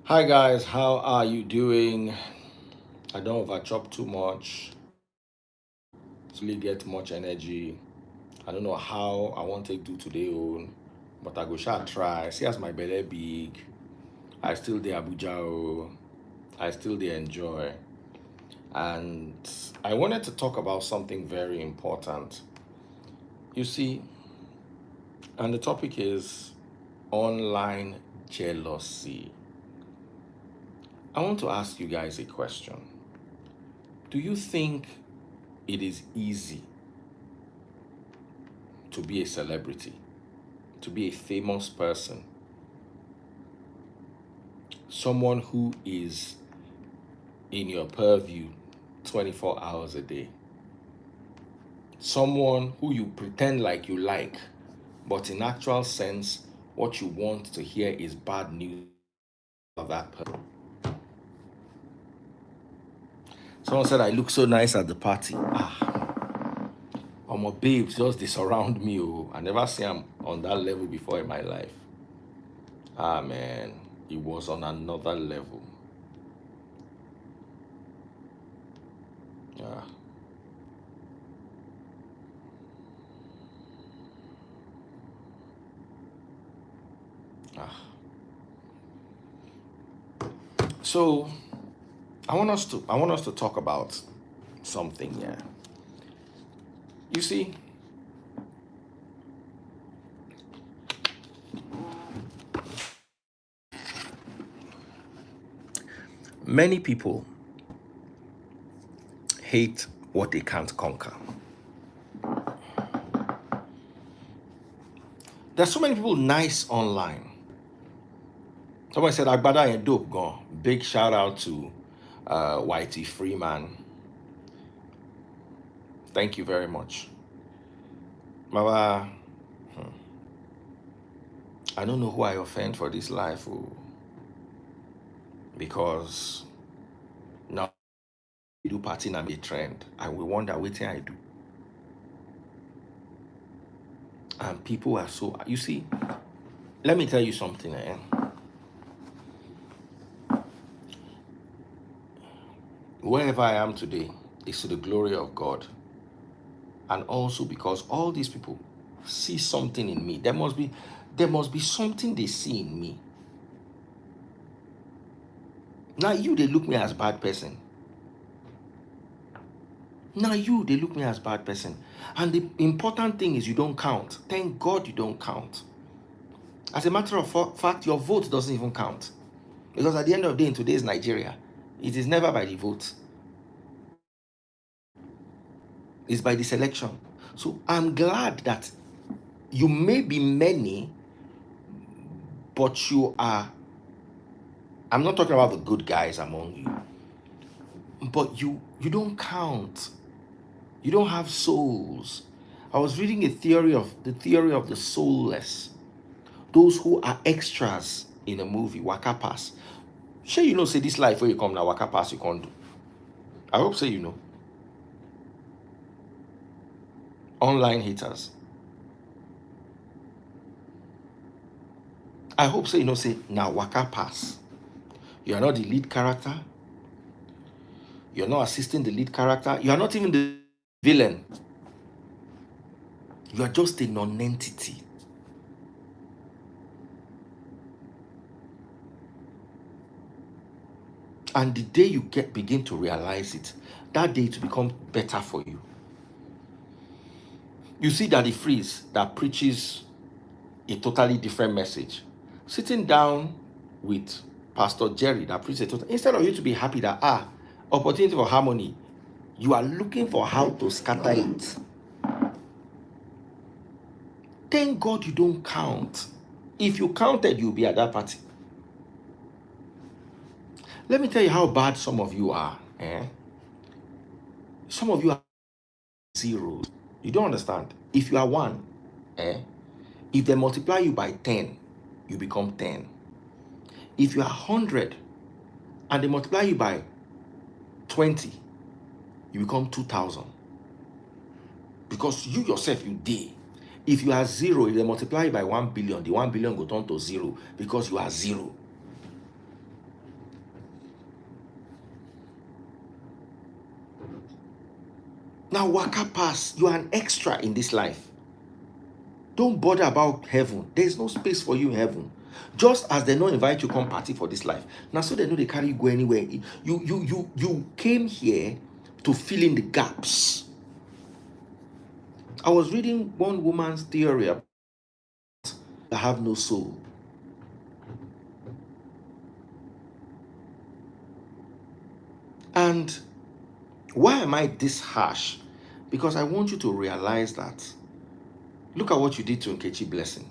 Hi guys, how are you doing? I don't overchop too much, really get much energy. I don't know how I want to do today own, but I go shall try. See as my belly big. I still the Abuja, oh. I still the enjoy. And I wanted to talk about something very important. You see, and the topic is online jealousy. I want to ask you guys a question. Do you think it is easy to be a celebrity, to be a famous person, someone who is in your purview 24 hours a day, someone who you pretend like you like, but in actual sense, what you want to hear is bad news of that person. Someone said I look so nice at the party. My babes just they surround me. Oh, I never see them on that level before in my life. Man, it was on another level. Yeah. Ah. So I want us to talk about something here. You see, many people hate what they can't conquer. There's so many people nice online. Someone said Agbada and dope gone. Big shout out to YT Freeman. Thank you very much. Mama, I don't know who I offend for this life, oh, because now we do party and be a trend. And we wonder what I do. And people are so, you see, let me tell you something. Wherever I am today is to the glory of God. And also because all these people see something in me. There must be something they see in me. Now you they look me as bad person. Now you they look me as bad person. And the important thing is you don't count. Thank God you don't count. As a matter of fact, your vote doesn't even count. Because at the end of the day in today's Nigeria, it is never by the vote. It's by the selection. So I'm glad that you may be many, but you are. I'm not talking about the good guys among you, but you don't count. You don't have souls. I was reading the theory of the soulless. Those who are extras in a movie, waka pass. Sure, you know, say this life where you come now, waka pass you can't do. I hope so you know. Online haters. I hope so you know say now waka pass. You are not the lead character. You're not assisting the lead character. You are not even the villain. You are just a non-entity. And the day you begin to realize it, that day to become better for you. You see that the freeze that preaches a totally different message. Sitting down with Pastor Jerry that preaches a total, instead of you to be happy that opportunity for harmony, You are looking for how to scatter it. Thank God you don't count. If you counted, you'll be at that party. Let me tell you how bad some of you are. Some of you are zeros. You don't understand. If you are one, if they multiply you by 10, you become 10. If you are 100 and they multiply you by 20, you become 2,000. Because you yourself, you did. If you are zero, if they multiply you by 1 billion, the 1 billion go turn to zero because you are zero. Now, waka pass, you are an extra in this life. Don't bother about heaven. There is no space for you in heaven. Just as they don't invite you come party for this life. Now, so they know they carry you go anywhere. You came here to fill in the gaps. I was reading one woman's theory about I have no soul. And why am I this harsh? Because I want you to realize that. Look at what you did to Nkechi Blessing.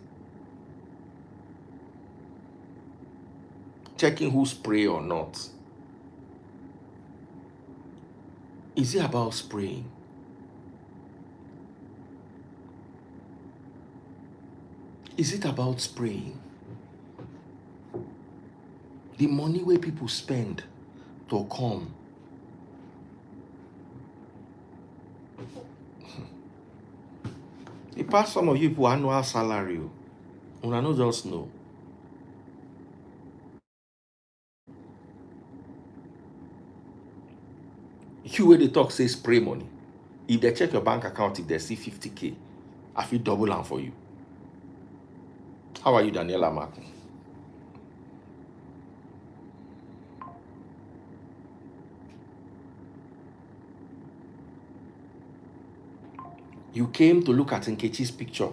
Checking who spray or not. Is it about spraying? Is it about spraying? The money where people spend to come. It pass some of you people annual salary. Una no just know. You where they talk say spray money. If they check your bank account, if they see 50K, I feel double them for you. How are you, Daniela Martin? You came to look at Nkechi's picture.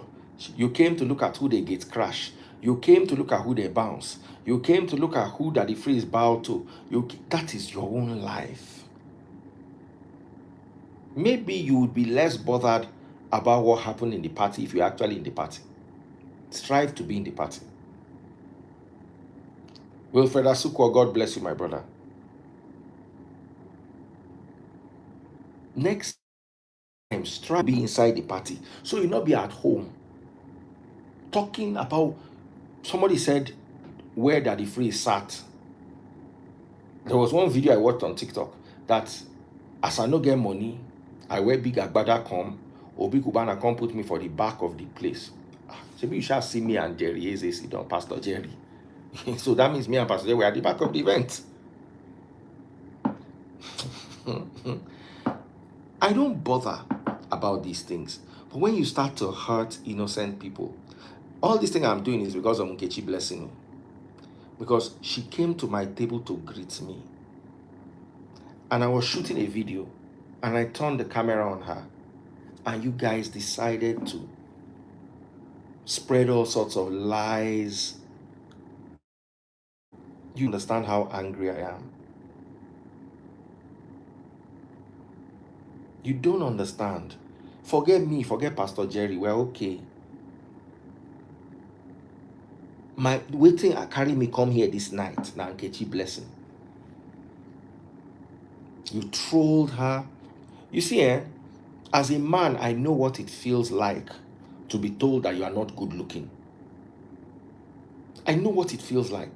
You came to look at who they get crash. You came to look at who they bounce. You came to look at who that the free is bow to. That is your own life. Maybe you would be less bothered about what happened in the party if you're actually in the party. Strive to be in the party. Wilfred Asukwa, God bless you, my brother. Next time, strive to be inside the party. So you not be at home talking about, somebody said, where Daddy Free sat. There was one video I watched on TikTok that as I no get money, I wear big agbada come, Obi Kubana come put me for the back of the place. Maybe you shall see me and Jerry Eze sit down, Pastor Jerry. So that means me and Pastor Jerry were at the back of the event. I don't bother about these things. But when you start to hurt innocent people, all this thing I'm doing is because of Nkechi Blessing. Because she came to my table to greet me. And I was shooting a video. And I turned the camera on her. And you guys decided to spread all sorts of lies. You understand how angry I am. You don't understand. Forget me, forget Pastor Jerry. We're okay. My waiting carry me come here this night. Now Nkechi Blessing. You trolled her. You see, as a man, I know what it feels like to be told that you are not good looking. I know what it feels like.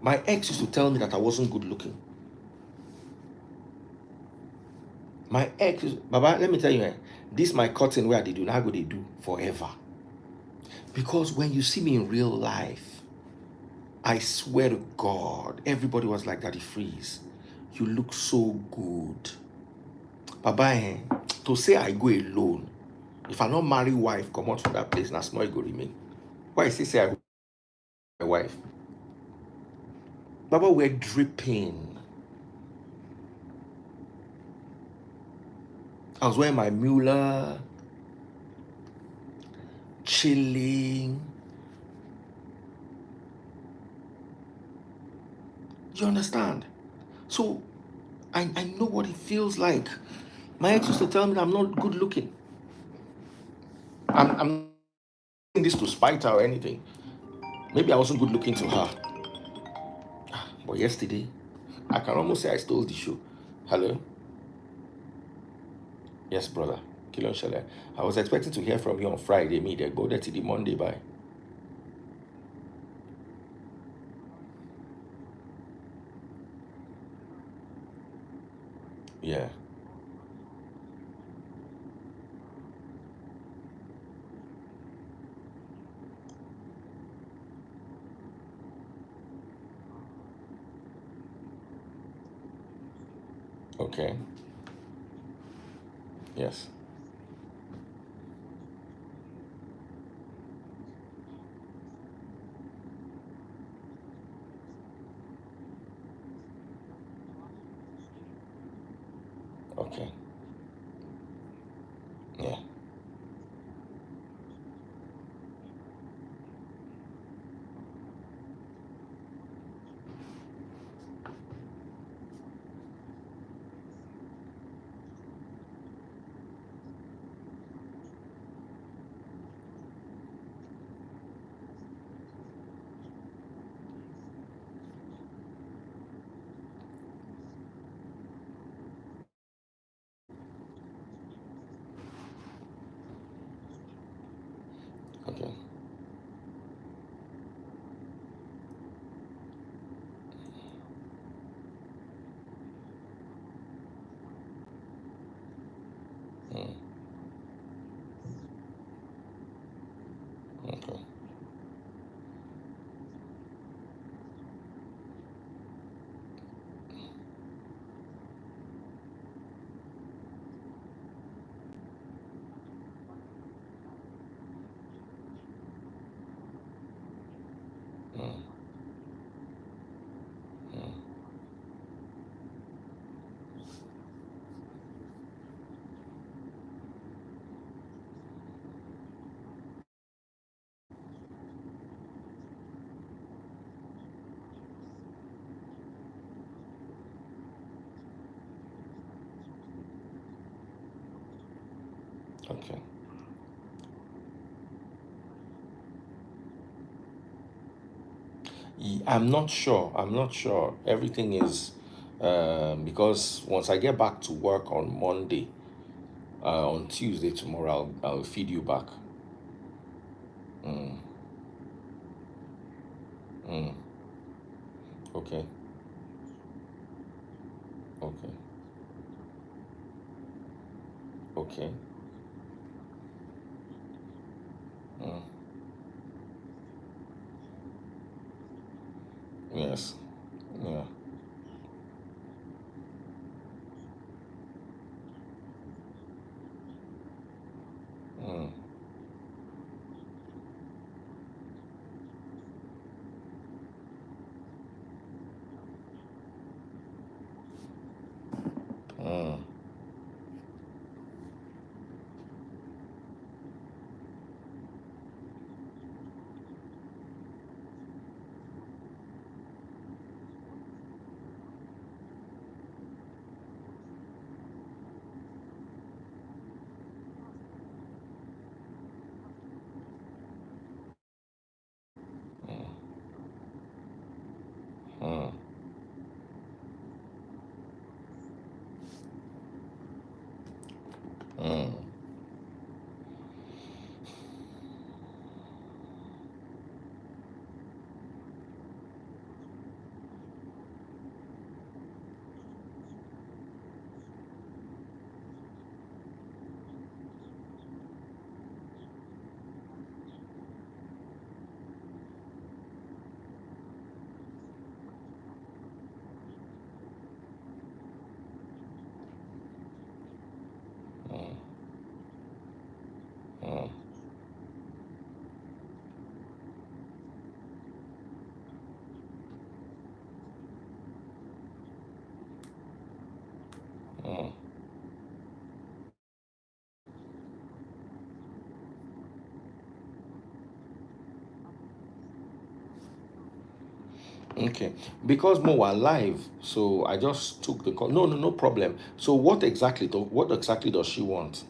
My ex used to tell me that I wasn't good looking. My ex, Baba, let me tell you, this my cutting where they do, now go they do forever. Because when you see me in real life, I swear to God, everybody was like, Daddy Freeze, you look so good. Baba, to say I go alone, if I not marry wife, come out from that place, now small go remain. Why is he say I go my wife? Baba, we're dripping. I was wearing my Mueller, chilling. You understand? So I know what it feels like. My ex used to tell me that I'm not good looking. I'm not saying this to spite her or anything. Maybe I wasn't good looking to her. But yesterday, I can almost say I stole the show. Hello? Yes, brother. Kilon Shale. I was expecting to hear from you on Friday. Me, they go there till the Monday by. Yeah. Okay. Yes. Okay. Yeah. Okay. Mm. Okay. Mm. Mm. Okay. I'm not sure. I'm not sure. Everything is because once I get back to work on Monday, on Tuesday tomorrow, I'll feed you back. Mm. Mm. Okay. Okay. Okay. Mm. Yes. Yeah. Mm. Mm. Okay. Because Mo were live, so I just took the call. No, no, no problem. So what exactly does she want?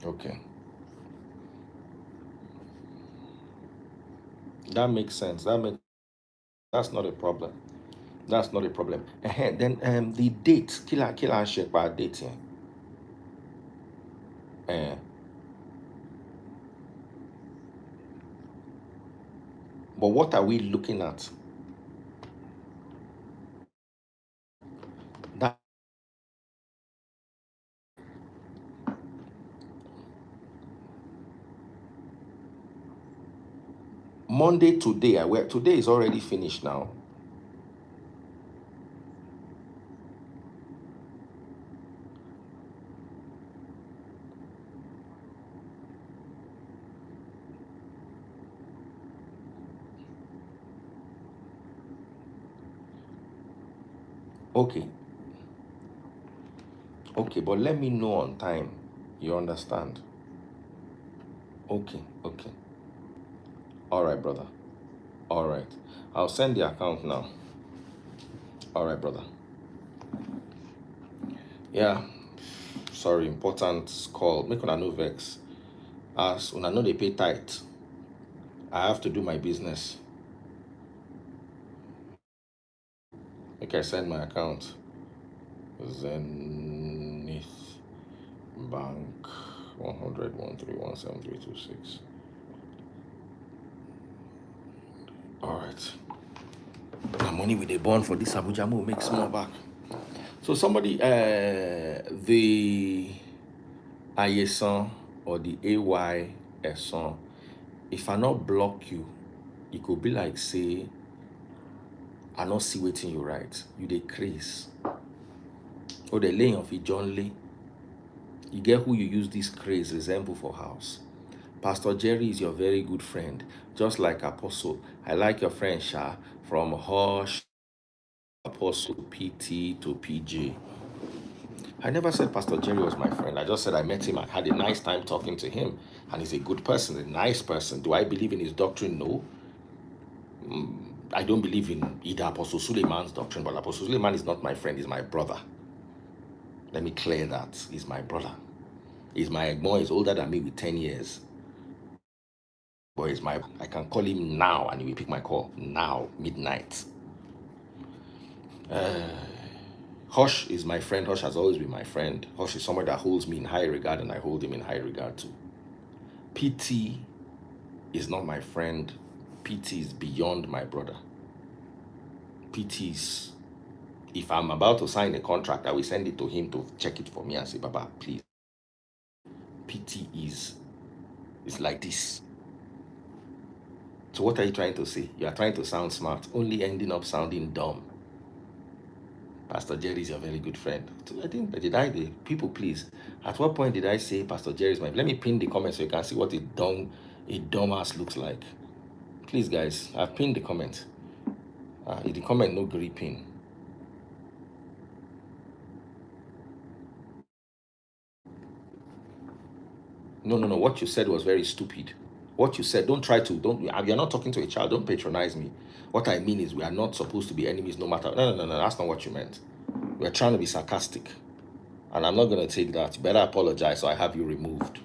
Okay. That makes sense. That's not a problem. That's not a problem. Then the date, killer share by date. Uh, but what are we looking at? That Monday today, today is already finished now. Okay, okay, but let me know on time. You understand? Okay, okay. All right, brother. All right. I'll send the account now. All right, brother. Yeah, sorry, important call. Make una no vex. As una know they pay tight. I have to do my business. Make I send my account. Zenith Bank 100 1317326. All right. The money with the bond for this Abuja will make small back. So somebody, the Ayesan or the AY Eson, if I not block you, it could be like say I not see waiting you right. You dey craze. Or the laying of it John Lee. You get who you use this craze resemble for house. Pastor Jerry is your very good friend, just like Apostle. I like your friend Sha from Hush, Apostle PT to PJ. I never said Pastor Jerry was my friend. I just said I met him. I had a nice time talking to him. And he's a good person, a nice person. Do I believe in his doctrine? No. I don't believe in either Apostle Suleiman's doctrine, but Apostle Suleiman is not my friend, he's my brother. Let me clear that. He's my brother. He's my Egbon, he's older than me with 10 years. But he's my, I can call him now and he will pick my call. Now, midnight. Hush is my friend. Hush has always been my friend. Hush is someone that holds me in high regard and I hold him in high regard too. PT is not my friend. PT is beyond my brother. PT is, if I'm about to sign a contract, I will send it to him to check it for me and say, Baba, please. PT is like this. So what are you trying to say? You are trying to sound smart, only ending up sounding dumb. Pastor Jerry is your very good friend. I think, people please, at what point did I say Pastor Jerry is my, let me pin the comment so you can see what a dumbass looks like. Please guys, I've pinned the comment. The comment no gree pin. No, no, no, what you said was very stupid. What you said, you're not talking to a child, don't patronize me. What I mean is we are not supposed to be enemies no matter, no, no, no, no, that's not what you meant. We're trying to be sarcastic. And I'm not going to take that. You better apologize so I have you removed.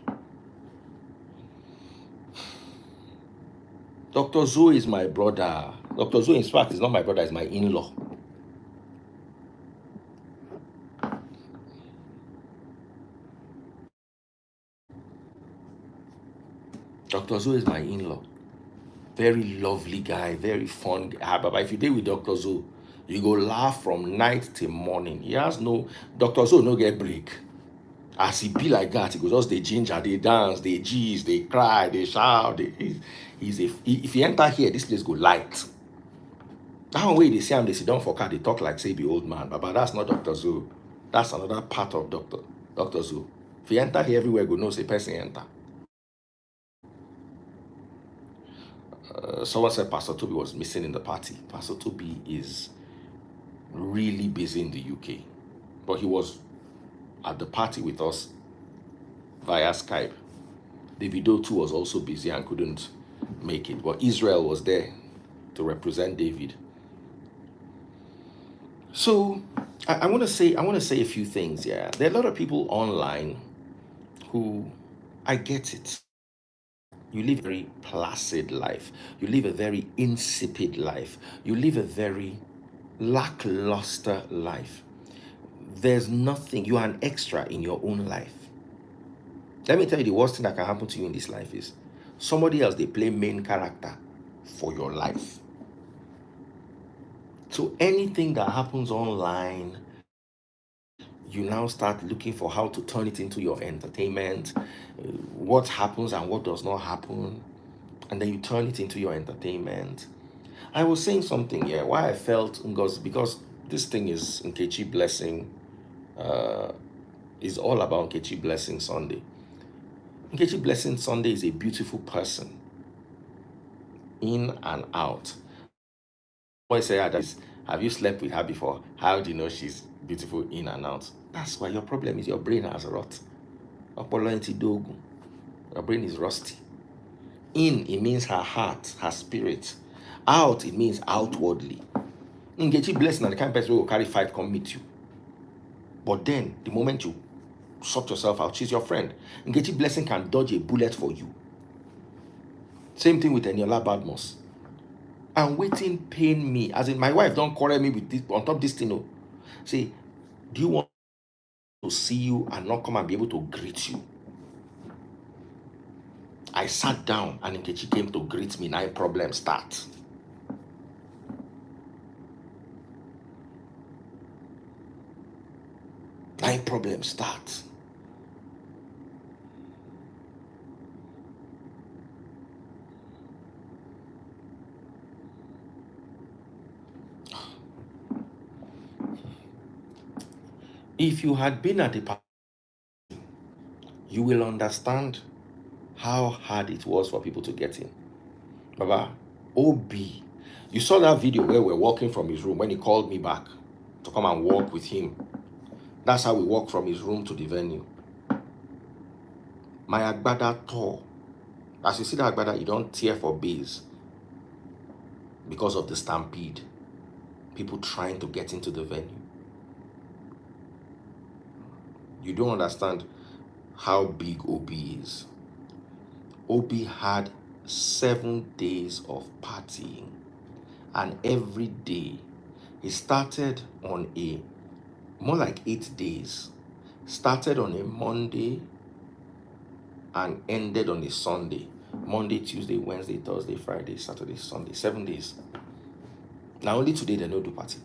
Dr. Zoe is my brother. Dr. Zoe, in fact, is not my brother, is my in-law. Dr. Zoe is my in-law. Very lovely guy, very fun guy. But if you deal with Dr. Zoe, you go laugh from night till morning. He has no, Dr. Zoe no get break. As he be like that, he goes just they ginger, they dance, they geeze, they cry, they shout. If he enter here, this place go light. That one way they see him, they sit down for car, they talk like say be old man. But that's not Dr. Zoe. That's another part of Dr. Zoe. If you enter here everywhere, go know say person enter. Someone said Pastor Toby was missing in the party. Pastor Toby is really busy in the UK, but he was at the party with us via Skype. Davido too was also busy and couldn't make it, but Israel was there to represent David. So I want to say a few things. Yeah, there are a lot of people online who, I get it. You live a very placid life. You live a very insipid life. You live a very lackluster life. There's nothing. You are an extra in your own life. Let me tell you, the worst thing that can happen to you in this life is somebody else, they play main character for your life. So anything that happens online, you now start looking for how to turn it into your entertainment, what happens and what does not happen, and then you turn it into your entertainment. I was saying something here, why I felt, because this thing is Nkechi Blessing, is all about Nkechi Blessing Sunday. Nkechi Blessing Sunday is a beautiful person, in and out. Boy say, have you slept with her before? How do you know she's beautiful in and out? That's why your problem is your brain has rot. Your brain is rusty. In, it means her heart, her spirit. Out, it means outwardly. Nkechi Blessing are the kind of person who will carry fight come meet you. But then, the moment you sort yourself out, she's your friend. Nkechi Blessing can dodge a bullet for you. Same thing with Eniola Badmus. And waiting pain me. As in, my wife don't quarrel me with this on top this thing. No. Say, do you want to see you and not come and be able to greet you? I sat down and Nkechi came to greet me. Now problem start. Now problem start. If you had been at the party, you will understand how hard it was for people to get in. Baba, OB, you saw that video where we're walking from his room when he called me back to come and walk with him. That's how we walked from his room to the venue. My agbada tore. As you see that agbada, you don't tear for base because of the stampede. People trying to get into the venue. You don't understand how big OB is. OB had 7 days of partying, and every day he started on a more like 8 days. Started on a Monday and ended on a Sunday. Monday, Tuesday, Wednesday, Thursday, Friday, Saturday, Sunday. 7 days. Now only today they no do party.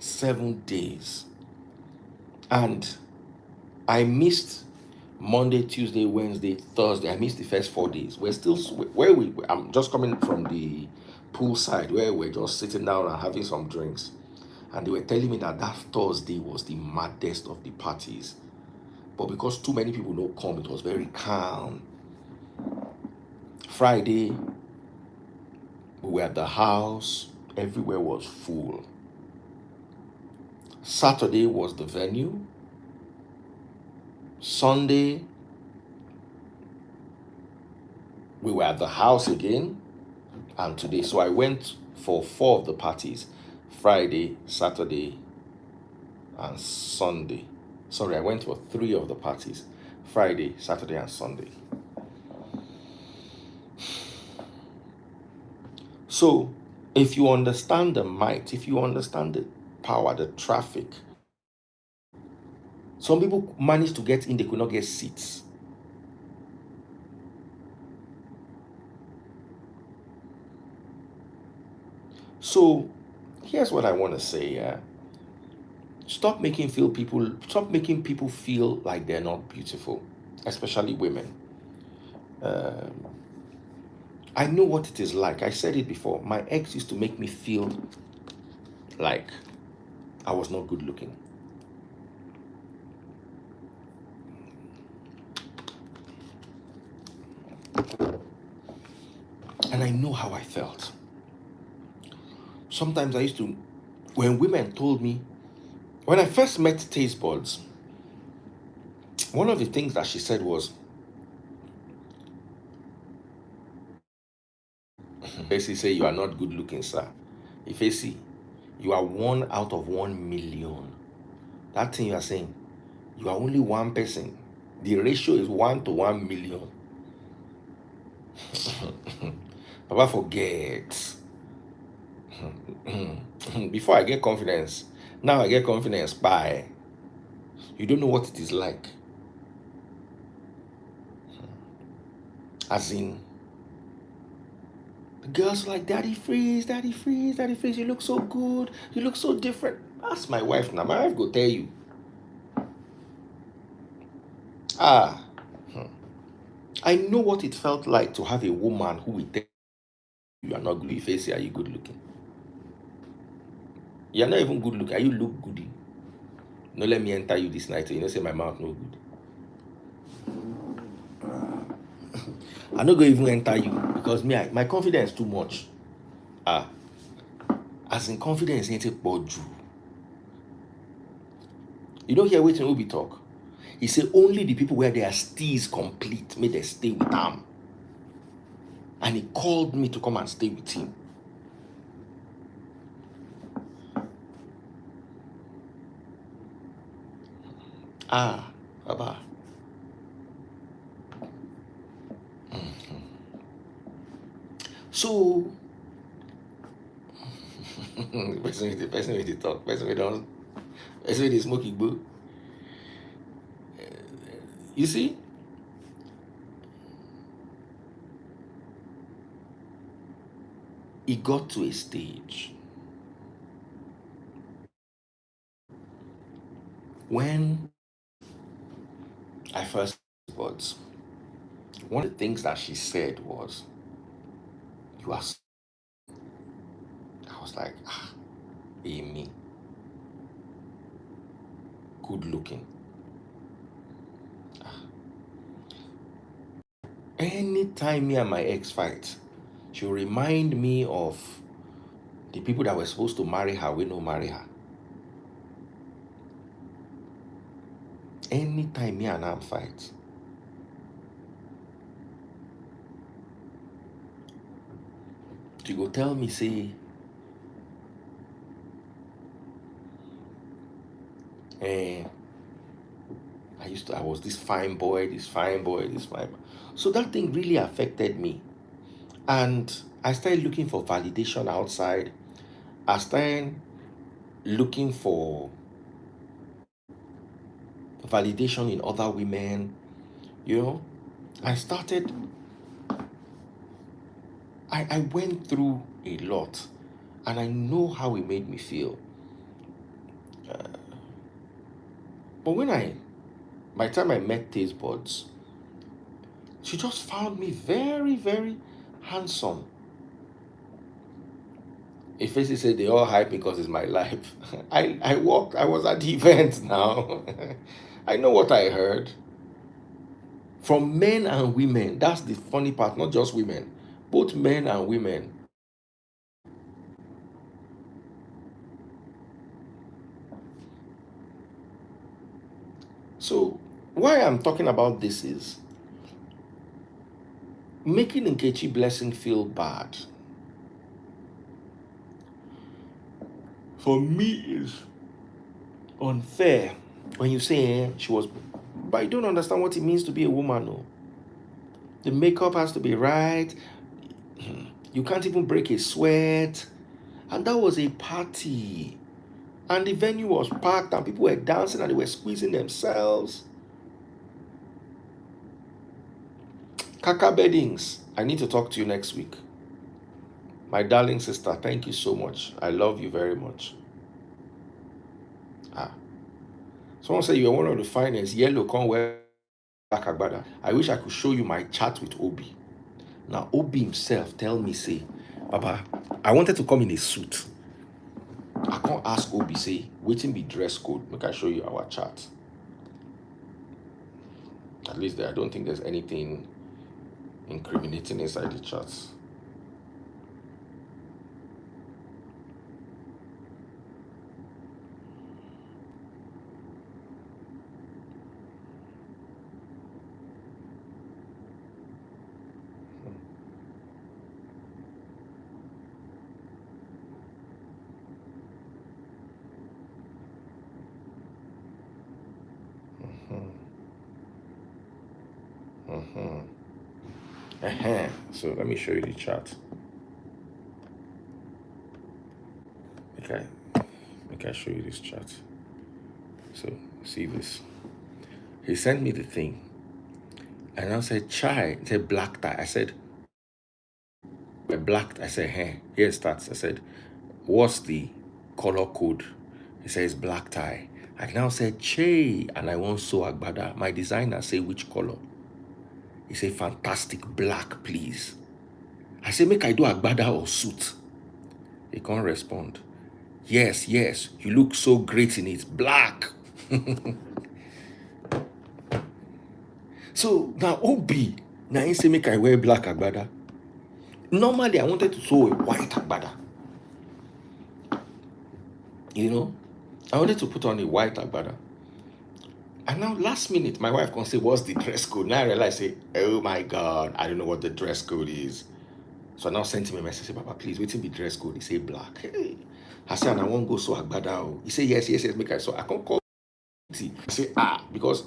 Seven days. And I missed Monday, Tuesday, Wednesday, Thursday. I missed the first 4 days. We're still where I'm just coming from the poolside where we're just sitting down and having some drinks. And they were telling me that Thursday was the maddest of the parties. But because too many people don't come, it was very calm. Friday, we were at the house. Everywhere was full. Saturday was the venue. Sunday, we were at the house again. And today, so I went for 4 of the parties. Friday, Saturday, and Sunday. Sorry, I went for 3 of the parties. Friday, Saturday, and Sunday. So, if you understand the might, if you understand the power, the traffic, some people managed to get in, they could not get seats. So, here's what I want to say. Stop making people feel like they're not beautiful, especially women. I know what it is like. I said it before. My ex used to make me feel like I was not good looking. And I know how I felt. Sometimes I used to, when women told me, when I first met Taste Buds, one of the things that she said was, Ifesi say you are not good looking, sir. Ifesi, you are 1 out of 1 million. That thing you are saying, you are only one person. The ratio is 1 to 1 million. Baba forget. Before I get confidence, now I get confidence by you don't know what it is like. As in, the girls like, Daddy Freeze, Daddy Freeze, Daddy Freeze, you look so good, you look so different. Ask my wife now. My wife go tell you. Ah, I know what it felt like to have a woman who will tell you are not good. If they say, are you good looking? You are not even good looking. Are you look goody? No, let me enter you this night. So you know, say my mouth no good. I no go even enter you because me, my confidence too much. Ah, as in confidence ain't a bodju. You don't hear wetin Obi talk. He say only the people where their steez complete may they stay with them. And he called me to come and stay with him. Ah, Baba. So, the person with the talk, person with don't, person with the smoking boo. You see, it got to a stage when I first was, one of the things that she said was, you are, I was like, ah, Amy, good looking. Anytime me and my ex fight, she'll remind me of the people that were supposed to marry her, we no marry her. Anytime me and her fight, she go tell me, say, eh, I was this fine boy, this fine boy, this fine boy. So that thing really affected me. And I started looking for validation outside. I started looking for validation in other women. You know, I started, I went through a lot and I know how it made me feel. But by the time I met Taste Buds, she just found me very, very handsome. If Facey said they all hype because it's my life, I was at the event now. I know what I heard from men and women. That's the funny part, not just women, both men and women. So, why I'm talking about this is making Nkechi Blessing feel bad. For me, is unfair when you say she was, but I don't understand what it means to be a woman. No, the makeup has to be right. You can't even break a sweat. And that was a party. And the venue was packed and people were dancing and they were squeezing themselves. Kaka Beddings, I need to talk to you next week. My darling sister, thank you so much. I love you very much. Ah. Someone said you're one of the finest. Yellow, come wear black agbada. I wish I could show you my chat with Obi. Now, Obi himself tell me, say, Papa, I wanted to come in a suit. I can't ask Obi, say, waiting be dress code. Make I show you our chat. At least I don't think there's anything incriminating inside the chat. So let me show you the chart. Okay, I show you this chart. So see this. He sent me the thing, and I said, "Chai." He said, "Black tie." I said, "Black." I said, "Hey, here it starts." I said, "What's the color code?" He says, "Black tie." I now said, "Che," and I want so agbada. My designer say, "Which color?" He said, "Fantastic black, please." I said, "Make I do agbada or suit?" He can't respond. Yes, you look so great in it. Black. So now Obi, now he say make I wear black agbada. Normally I wanted to sew a white agbada. You know, I wanted to put on a white agbada. And now last minute, my wife can say, "What's the dress code?" Now I realize, say, "Oh my God, I don't know what the dress code is." So I now sent him a message, say, "Papa, please, wait till the dress code." He say black. Hey. I said, "And I won't go so agbada." He say, yes, make I so I can't call PT. I say, because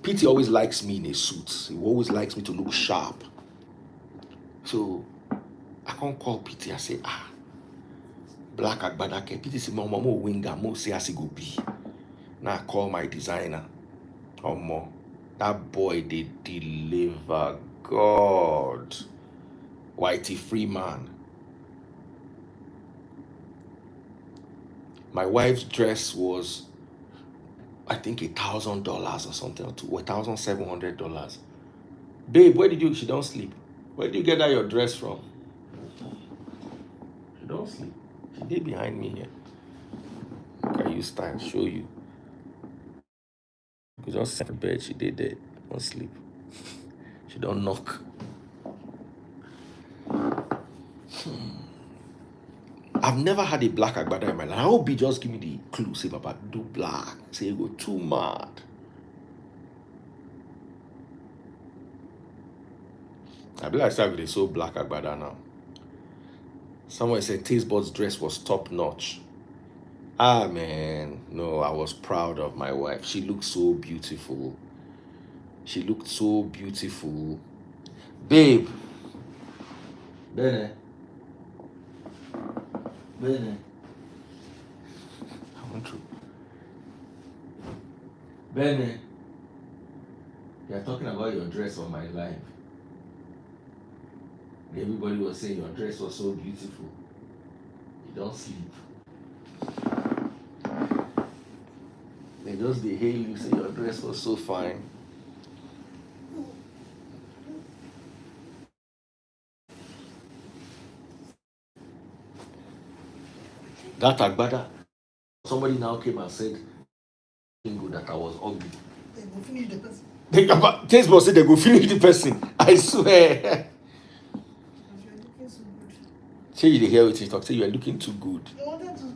PT always likes me in a suit. He always likes me to look sharp. So I can't call PT. I say, black agbada ke. PT say, "Mama, mo winga, mo say as go be." Now I call my designer. More. That boy did deliver. God. Whitey Freeman. My wife's dress was, I think, $1,000 or something, or $1,700. Babe, where did you? She don't sleep. Where did you get that your dress from? She don't sleep. She did behind me here. Can you stand? Show you. You just sit in bed. She did there. Don't sleep. She don't knock. I've never had a black agbada in my life. I hope he just give me the clue. Say, "Papa, do black." Say, "You go too mad." I believe I started with a so black agbada now. Someone said Taste Bud's dress was top notch. Man, no, I was proud of my wife. She looked so beautiful. Babe. Bene. I want to. Bene. You're talking about your dress on my live. Everybody was saying your dress was so beautiful. You don't sleep. They just they hail you, say your dress was so fine. That agbada, somebody now came and said that I was ugly. They go finish the person. Taste Bud said they go finish the person. I swear. Say you hear what he talk. Say you are looking too good. They wanted to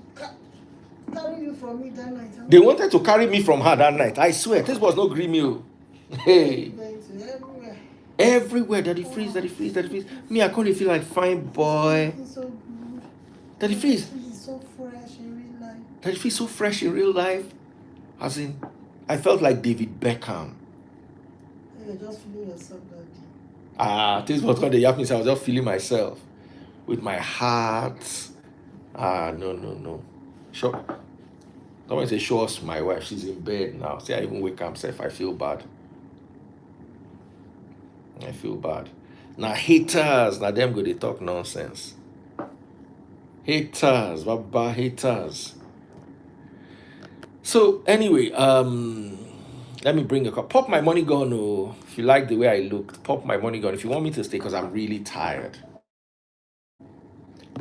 carry you from me that night. They wanted to carry me from her that night. I swear, this was not green meal. Hey. Everywhere. Daddy freeze. Me, I can't feel like fine boy. So good. Daddy freeze. He's so fresh in real life. Daddy freeze so fresh in real life. As in, I felt like David Beckham. You're just feeling yourself, Daddy. This was when they yapped me. So I was just feeling myself with my heart. No. Sure. Someone say, "Show us my wife. She's in bed now." See, I even wake up myself. I feel bad. Now haters, now them go they talk nonsense. Haters, baba haters. So anyway, let me bring a cup. Pop my money gun. Oh, if you like the way I looked, pop my money gun. If you want me to stay, because I'm really tired.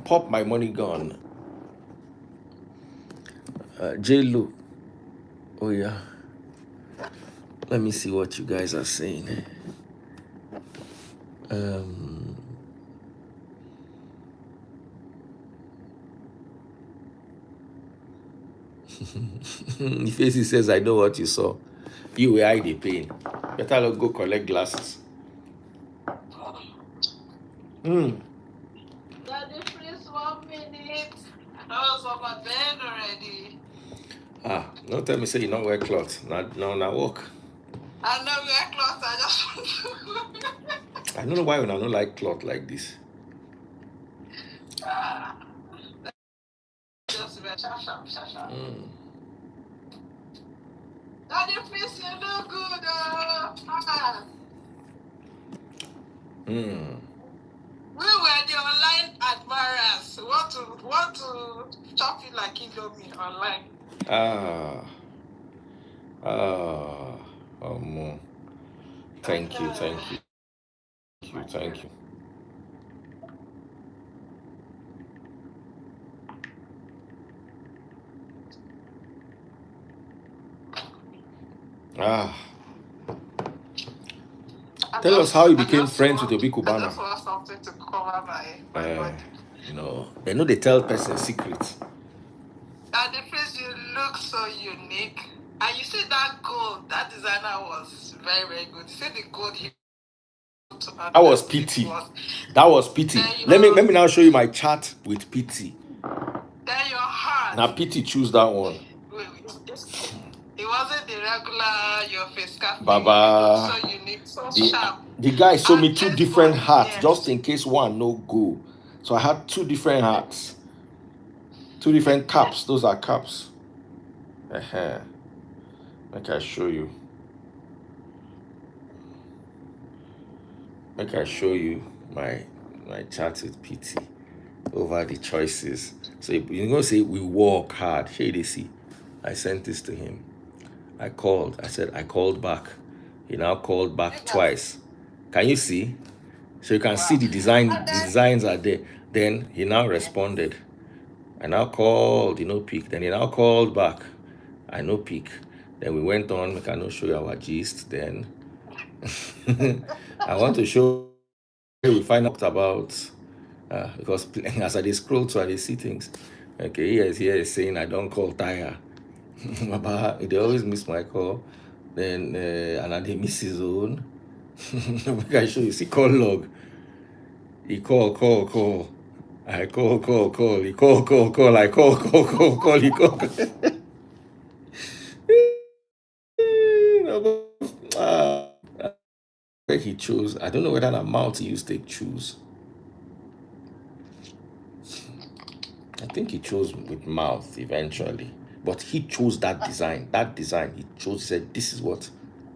Pop my money gun. J-Lo. Oh yeah. Let me see what you guys are saying. Ifeisi says, "I know what you saw. You will hide the pain. Better not go collect glasses." Daddy, please 1 minute. I was on my bed already. Don't tell me say you don't wear clothes. Now walk. I know wear clothes. I just want to. I don't know why when I don't like cloth like this. Just be sharp. Daddy, please, you look good. We were the online admirers. Want to chop you like Indomie online. Thank you. Tell us how you became friends with Obi Kubana. I just want something to cover my body. They know they tell person secrets. And the place you look so unique. And you see that gold, that designer was very, very good. You see the gold he put on That was PT. That was PT. Let me now show you my chart with PT. Then your heart. Now PT choose that one. It wasn't the regular your face cap. Baba. So unique, so sharp. The guy showed me two different hats, just in case one no go. So I had two different hats. Two different caps. Those are caps. Make I show you. Make I show you my chart with PT over the choices. So you're gonna say we work hard. Here they see. I sent this to him. I called. I said I called back. He now called back twice. Can you see? So you can see the design. The designs are there. Then he now responded. I now called. No pick. Then he now called back. I no pick. Then we went on. We can show you our gist. Then I want to show we find out about because as I scroll to I see things. Okay, here is saying I don't call tire. Baba, they always miss my call. Then and they miss his own. I show you. See call log. He call. I call. He call. I call. He call. Where he chose. I don't know whether the amount he used to choose. I think he chose with mouth eventually. But he chose that design. He chose, he said, this is what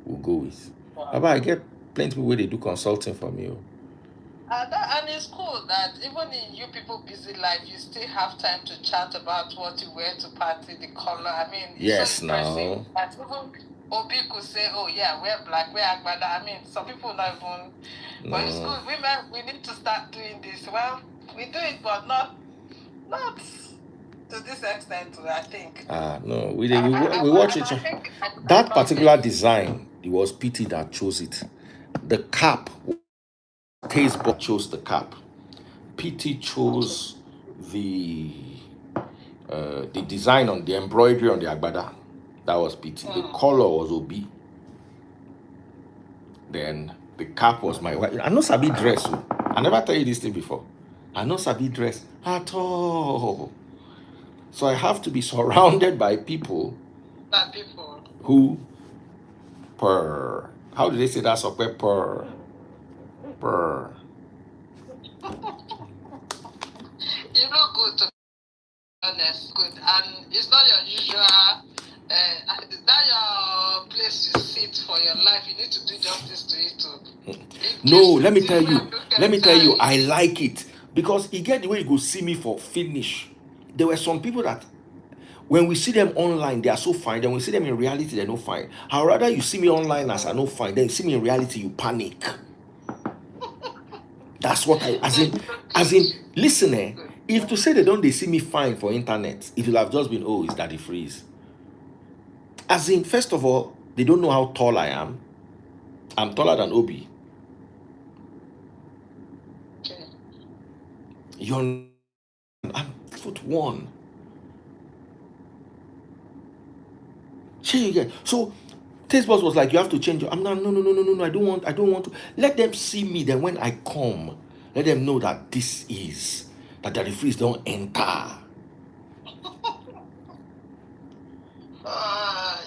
we'll go with. Baba, I get plenty of people where they do consulting for me. And it's cool that even in you people busy life, you still have time to chat about what you wear to party, the color. I mean, it's yes, so impressive. That even Obi could say, oh yeah, we're black, we're agbada. I mean, some people not even. No. But it's good. Women, we need to start doing this. Well, we do it, but not to this extent, I think. No, we watch it. That particular design, it was PT that chose it. The cap, Tasteboard chose the cap. PT chose the design on the embroidery on the agbada. That was PT. The color was Obi. Then the cap was my wife. I know Sabi dress. I never tell you this thing before. I know Sabi dress at all. So I have to be surrounded by people who how do they say that? Per. You look good, to be honest. Good. And it's not your usual, that your place you sit for your life. You need to do justice to it too. No, let me tell you, I like it. Because you get the way you go see me for finish. There were some people that when we see them online, they are so fine. Then we see them in reality, they're not fine. I'd rather you see me online as I know fine. Then you see me in reality, you panic. That's what as in, listen, if to say they see me fine for internet, it will have just been, oh, it's Daddy Freeze. As in, first of all, they don't know how tall I am. I'm taller than Obi. I'm 5'1". So Tastebox was like, you have to change your. I'm not. No. I don't want to. Let them see me. Then when I come, let them know that this is that Daddy Freeze don't enter.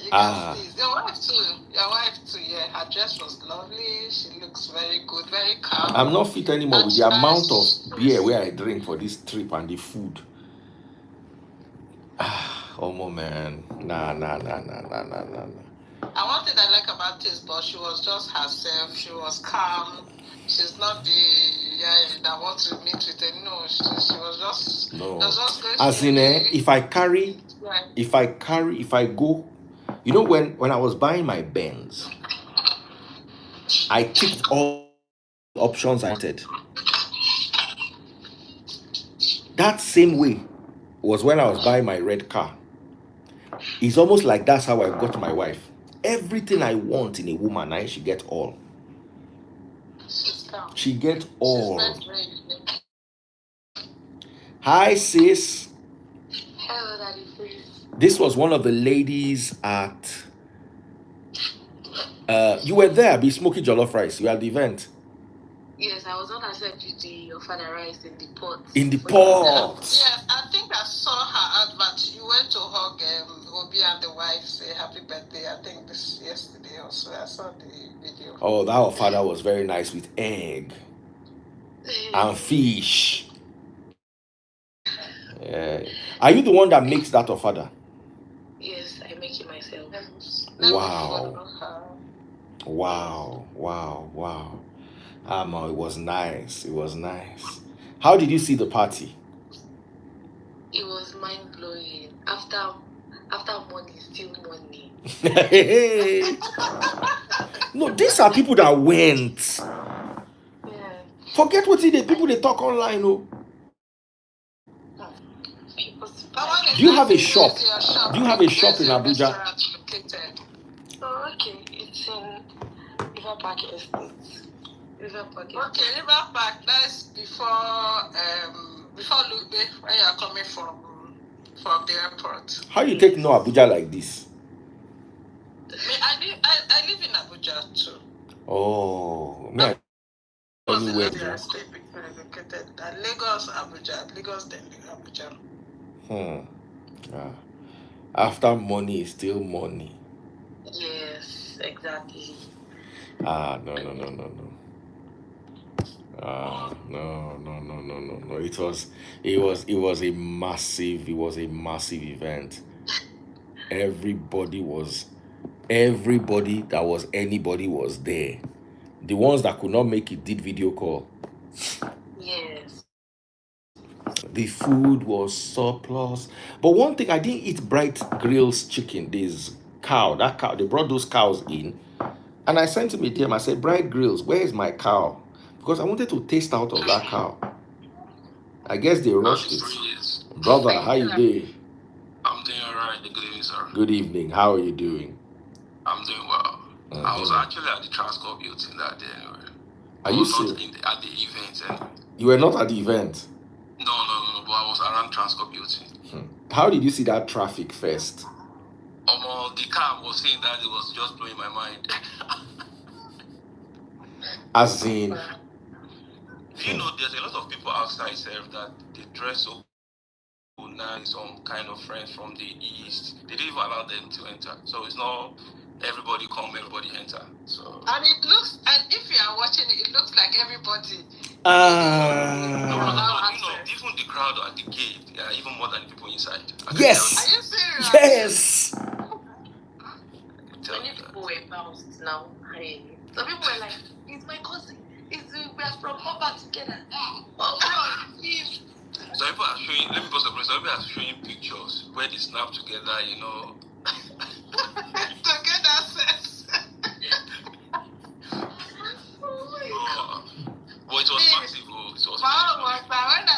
You can see your wife too. Yeah, her dress was lovely. She looks very good, very calm. I'm not fit anymore with the amount of beer where I drink for this trip and the food. Oh man, nah. And one thing I like about this, but she was just herself. She was calm. She's not the guy that wants to meet with her. No, she was just. No. Was just going As in, if I go, you know, when I was buying my Benz, I ticked all options I wanted. That same way was when I was buying my red car. It's almost like that's how I got my wife. Everything I want in a woman, I she get all. She get all. Hi, sis. Hello, Daddy, please. This was one of the ladies at. You were there, be smoky jollof rice. You were at the event. Yes, I was on accept your father rice in the pot. In the pot. Yes, I think I saw her advert. You went to hug Obi and the wife, say happy birthday. I think this yesterday also. I saw the video. Oh, that father was very nice with egg and fish. Are you the one that makes that father? Yes, I make it myself. Wow. It was nice. How did you see the party? It was mind blowing. After money, still money. No, these are people that went. Yeah. Forget what the people they talk online. Oh. Do you have a shop? Do you have a shop in Abuja? Oh, okay. It's in River Park Estate. Okay, River Park. That's before Lugbe, where you are coming from the airport. How you take no Abuja like this? I live in Abuja too. Oh, man. Anywhere. Lagos, Abuja, then Abuja. After money is still money. Yes, exactly. No. It was a massive event. Everybody that was anybody was there. The ones that could not make it did video call. Yes. The food was surplus. But one thing, I didn't eat Bright Grill's chicken. This cow, they brought those cows in. And I sent him a DM. I said, Bright Grills, where is my cow? Because I wanted to taste out of that cow. I guess they rushed it. Brother, how you doing? I'm doing alright. Good evening, sir. Good evening. How are you doing? I'm doing well. I was actually at the Transcorp building that day anyway. Are you serious? At the event anyway. You were not at the event? No, but I was around Transcorp building. How did you see that traffic first? The car was saying that it was just blowing my mind. As in... You know, there's a lot of people outside that they dress so nice, some kind of friends from the east. They didn't even allow them to enter. So it's not everybody come, everybody enter. So and it looks, and if you are watching it, it looks like everybody. Even the crowd at the gate, even more than people inside. Yes. Are you serious? Yes. Many people were bounced now. Some people were like, "It's my cousin. We are from Papa together." Oh, please. So people are showing. Let me post a place. Some people are showing pictures where they snap together. Together, sis. Oh my God. But it was massive. It was when I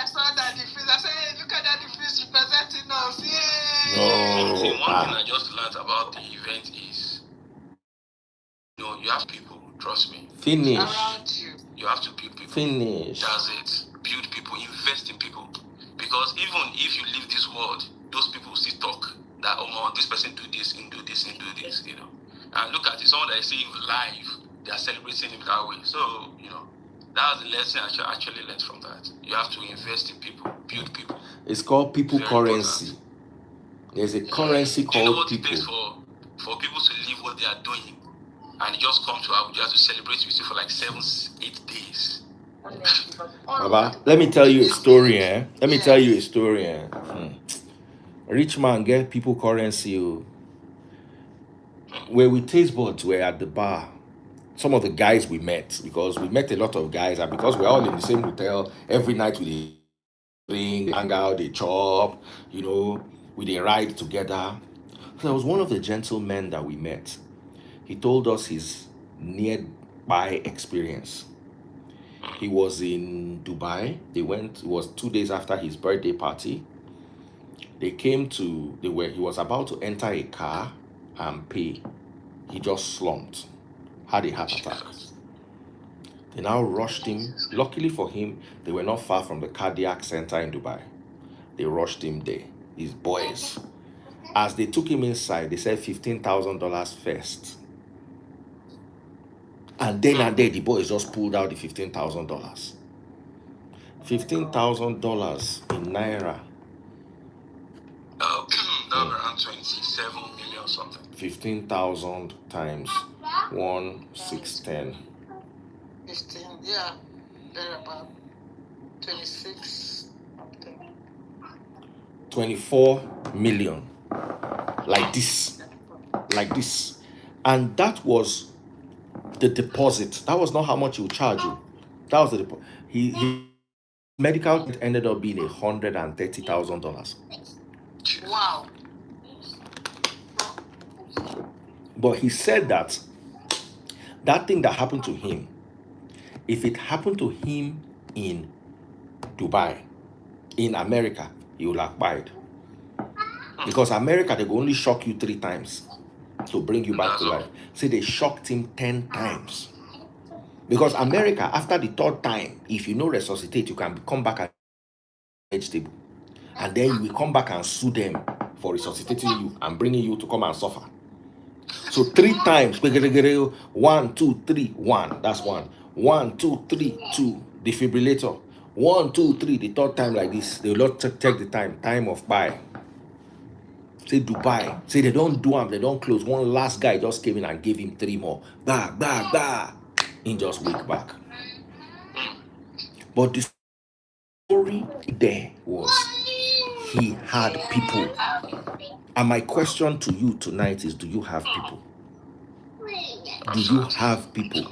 saw that the freeze, I said, "Hey, look at that the freeze representing us." Yay! One thing I just learned about the event is, you have people. Trust me. Finish. Around you. You have to build people. Finish. That's it. Build people. Invest in people. Because even if you leave this world, those people will still talk that, this person do this and do this and do this, And look at it. Someone that is seeing live, they are celebrating him that way. So, that was the lesson I actually learned from that. You have to invest in people, build people. It's called people currency. There's a currency called do you know what people. it takes for people to live what they are doing? and he just come to Abuja to celebrate with you for like 7-8 days. Baba, let me tell you a story, eh? Let me tell you a story, eh? Rich man get people currency. Where we taste buds were at the bar. Some of the guys we met, because we met a lot of guys, and because we're all in the same hotel, every night we hang out, they chop, we they ride together. So there was one of the gentlemen that we met. He told us his nearby experience. He was in Dubai. It was 2 days after his birthday party. He was about to enter a car and pay. He just slumped, had a heart attack. They now rushed him. Luckily for him, they were not far from the cardiac center in Dubai. They rushed him there, his boys. As they took him inside, they said $15,000 first. And then and there, the boys just pulled out the $15,000. $15,000 in Naira. That was around 27 million something. 15,000 times 1, 6, 10. 15, yeah. They're about 26 something. 24 million. Like this. And that was the deposit. That was not how much he would charge you. That was the deposit. His medical ended up being $130,000. Wow. But he said that thing that happened to him, if it happened to him in Dubai, in America, he would have died. Because America, they will only shock you 3 times to bring you back to life. See, they shocked him 10 times. Because America, after the 3rd time, if you resuscitate, you can come back at vegetable. And then you will come back and sue them for resuscitating you and bringing you to come and suffer. So 3 times, 1, 2, 3, 1. That's 1. 1, 2, 3, 2. Defibrillator. 1, 2, 3. The 3rd time like this. They will not check the time of buy. Say Dubai. Say they don't do them, they don't close. One last guy just came in and gave him 3 more. Bah. In just week back. But the story there was he had people. And my question to you tonight is, do you have people? Do you have people?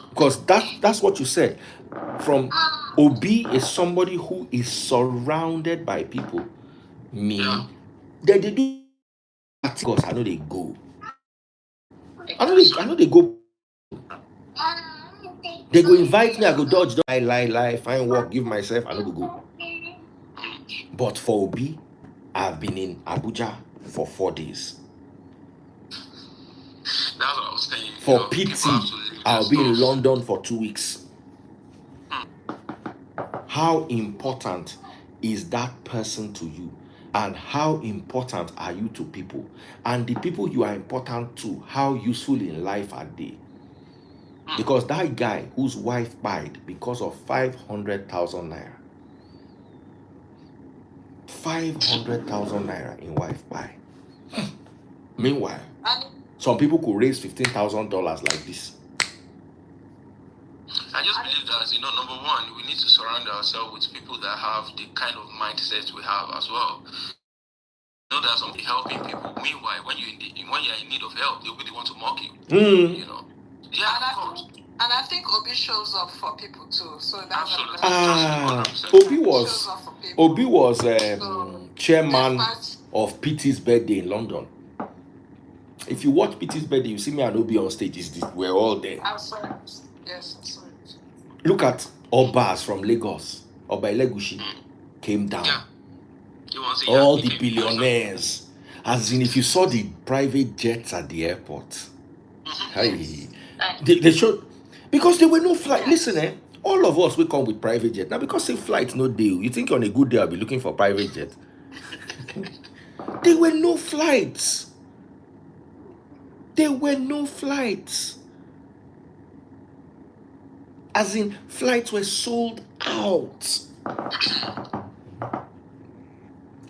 Because that's what you said. From Obi is somebody who is surrounded by people. Me, they do because I know they go. I know they go. They go invite me, I go dodge, lie, find work, give myself, I know go. But for Obi, I've been in Abuja for 4 days. That's what I was saying. For PT, I'll be in London for 2 weeks. How important is that person to you? And how important are you to people? And the people you are important to, how useful in life are they? Because that guy whose wife died because of 500,000 naira. 500,000 naira in wife buy. Meanwhile, some people could raise $15,000 like this. I just believe that, number one, we need to surround ourselves with people that have the kind of mindset we have as well. There's something helping people. Meanwhile, when you're in need of help, they'll be the one to mock you. Yeah, and I think Obi shows up for people too. So that's Obi was chairman of PT's birthday in London. If you watch PT's birthday, you see me and Obi on stage. We're all there. Yes. Look at Obas from Lagos. Oba Elegushi came down. Yeah. All the billionaires. As in, if you saw the private jets at the airport, hey, they showed, because there were no flight. Listen, all of us will come with private jet. Now, because say flight no deal, you think on a good day I'll be looking for private jet? There were no flights. As in, flights were sold out.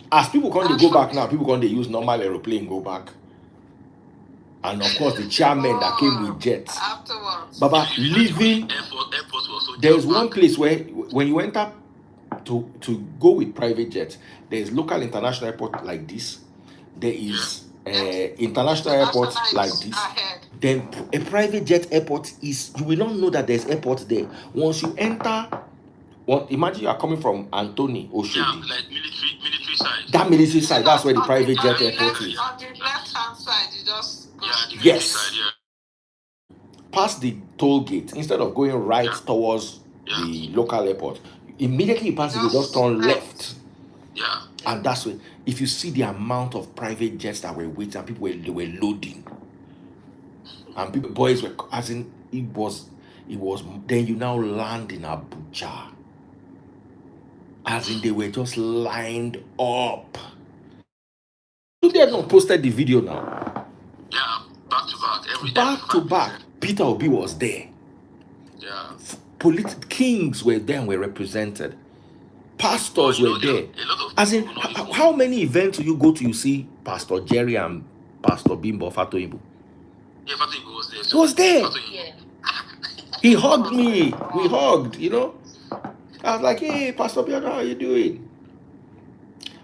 As people can't go back now, people can't use normal aeroplane go back. And of course, the chairman that came with jets. Afterwards. Baba, leaving. Airport was also There's one place where when you enter to go with private jets, there's local international airport like this. There is international airport like this. Then a private jet airport is, you will not know that there's airport there. Once you enter, imagine you are coming from Anthony Oshodi. Yeah, like military side. That military side, that's where the private jet airport is. On the left hand side, you just go straight. Yes. Side, yeah. Past the toll gate, instead of going right towards the local airport, immediately you pass it, you just turn left. Yeah. And that's where, if you see the amount of private jets that were waiting, and people they were loading, and people, boys were, as in, it was, then you now land in Abuja. As in, they were just lined up. They have not posted the video now. Yeah, back to back. Back to back. Peter Obi was there. Yeah. Kings were there and were represented. Pastors were there. As in, how many events do you go to, you see Pastor Jerry and Pastor Bimbo Fatoyibo? Yeah, Fatoyibo was there. He was there. Yeah. He hugged me. We hugged, you know. I was like, hey, Pastor Bimbo, how are you doing?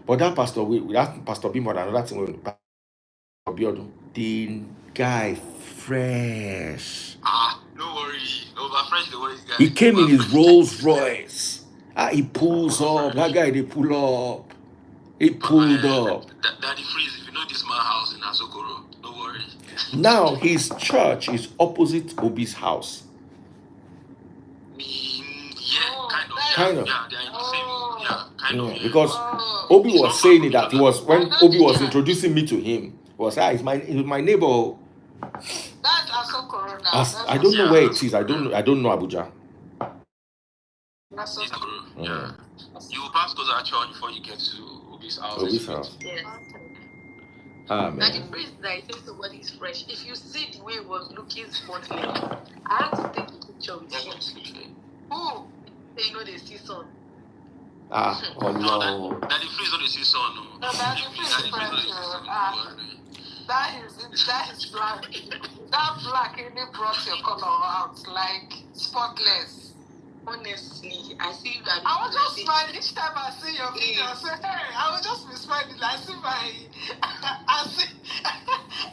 But that Pastor Bimbo and another thing, Pastor Bimbo, the guy fresh. No worry. Over fresh, the worry guy. He came in his Rolls Royce. He pulls up. That guy, they pull up. He pulled up. Daddy Freeze, if you know this man house in Asokoro, don't worry. Now, his church is opposite Obi's house. Yeah, kind of. Yeah, they are in the same. Yeah, kind of. Because Obi was saying that he was, when Obi was introducing me to him, was he's my neighbor. That's Asokoro now. I don't know where it is. I don't know Abuja. Yeah. You will pass those at church before you get to Obi's house. Obi's house. Yes. Man. Now the phrase that I say somebody is fresh. If you see the way it was looking spotless, I had to take a picture with him. Who? They know they see sun. Oh no. That the freeze on the see sun. No, that the freeze is fresh. That is black. That black really brought your color out, like spotless. Honestly, I see that. I was just smiling each time I see your video. I say, hey, I will just be smiling. I see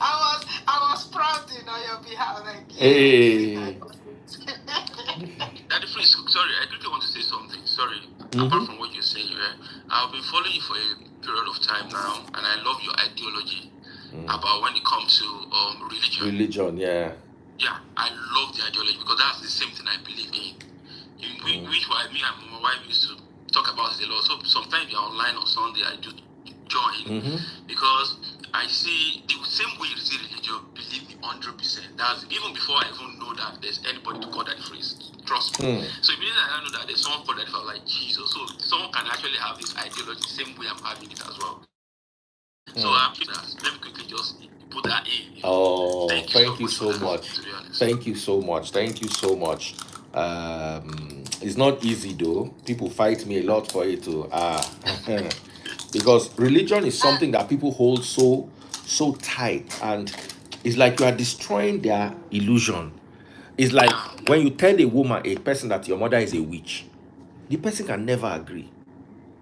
I was proud on your behalf. Like, hey. Daddy Freeze, sorry, I quickly want to say something. Sorry. Apart from what you're saying, I've been following you for a period of time now, and I love your ideology about when it comes to religion. Religion, yeah. Yeah, I love the ideology because that's the same thing I believe in. Which me and my wife used to talk about it a lot. So sometimes you're online on Sunday, I do join because I see the same way you see religion, believe me 100%. That's even before I even know that there's anybody to call that phrase. Trust me. So immediately I know that there's someone called that phrase like Jesus. So someone can actually have this ideology the same way I'm having it as well. So I'm let me quickly just put that in. Oh, thank you so much. Thank you so much. Thank you so much. It's not easy though. People fight me a lot for it too. Because religion is something that people hold so tight, and it's like you are destroying their illusion. It's like when you tell a person that your mother is a witch, the person can never agree.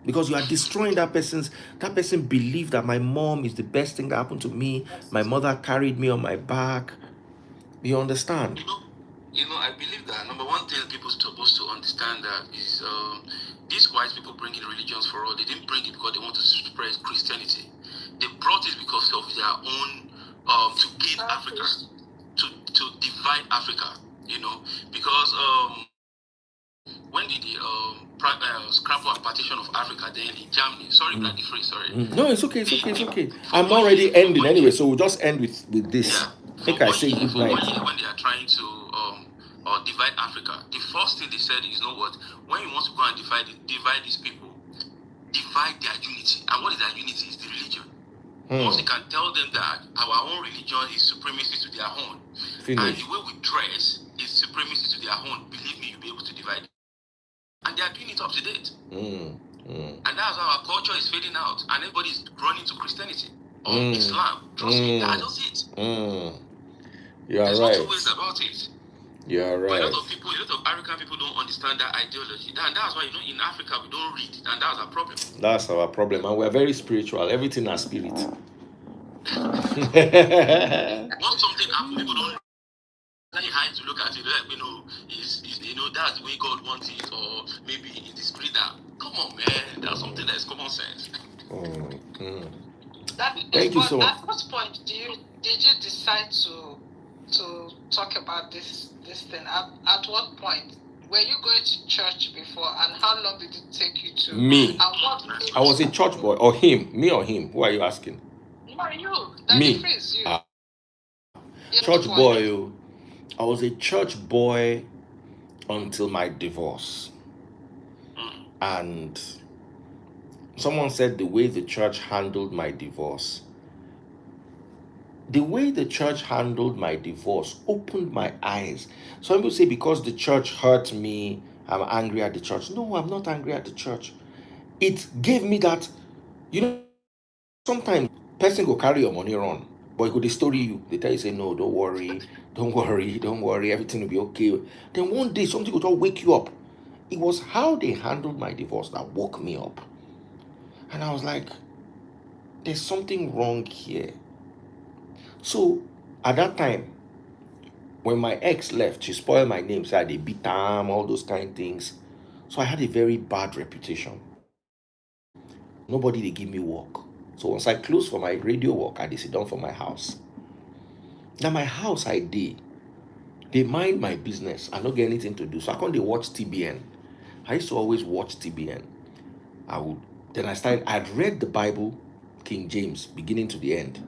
Because you are destroying that person believe that my mom is the best thing that happened to me. My mother carried me on my back. You understand? I believe that number one thing people are supposed to understand that is these white people bringing religions for all. They didn't bring it because they want to spread Christianity. They brought it because of their own to gain Africa, to divide Africa. Because when did the scramble and partition of Africa, then in Germany. Sorry, Bloody Free. Sorry. No, it's okay. It's okay. I'm already ending anyway, so we'll just end with this. Yeah. I think I say good night. When they are trying to divide Africa, the first thing they said is, you know what? When you want to go and divide these people, divide their unity. And what is their unity? Is the religion. Once you can tell them that our own religion is supremacy to their own, and the way we dress is supremacy to their own, believe me, you'll be able to divide it. And they are doing it up to date. And that's how our culture is fading out, and everybody's running to Christianity or Islam. Trust me, that does it. You are There's right. no two ways about it. You are right. But a lot of people, a lot of African people don't understand that ideology. And that's why, in Africa, we don't read. And that's our problem. That's our problem. And we're very spiritual. Everything has spirit. Once something happens, people don't hide to look at it. Like, that's the way God wants it. Or maybe it's the spirit that, come on, man. That's something that's common sense. Thank you so much. At what point did you decide to talk about this thing? At what point? Were you going to church before, and how long did it take you to? Me. And what I was a church boy. Or him. Me or him? Who are you asking? No, you. Me. You. Church boy. I was a church boy until my divorce. And someone said the way the church handled my divorce. The way the church handled my divorce opened my eyes. Some people say because the church hurt me, I'm angry at the church. No, I'm not angry at the church. It gave me that, sometimes person go carry your money run, but it could story you. They tell you, say, no, don't worry, everything will be okay. Then one day something will just wake you up. It was how they handled my divorce that woke me up. And I was like, there's something wrong here. So at that time, when my ex left, she spoiled my name, said they beat them, all those kind of things. So I had a very bad reputation. Nobody they give me work. So once I closed for my radio work, I did sit down for my house. Now my house I did. They mind my business. I don't get anything to do. So I can't they watch TBN. I used to always watch TBN. I'd read the Bible, King James, beginning to the end.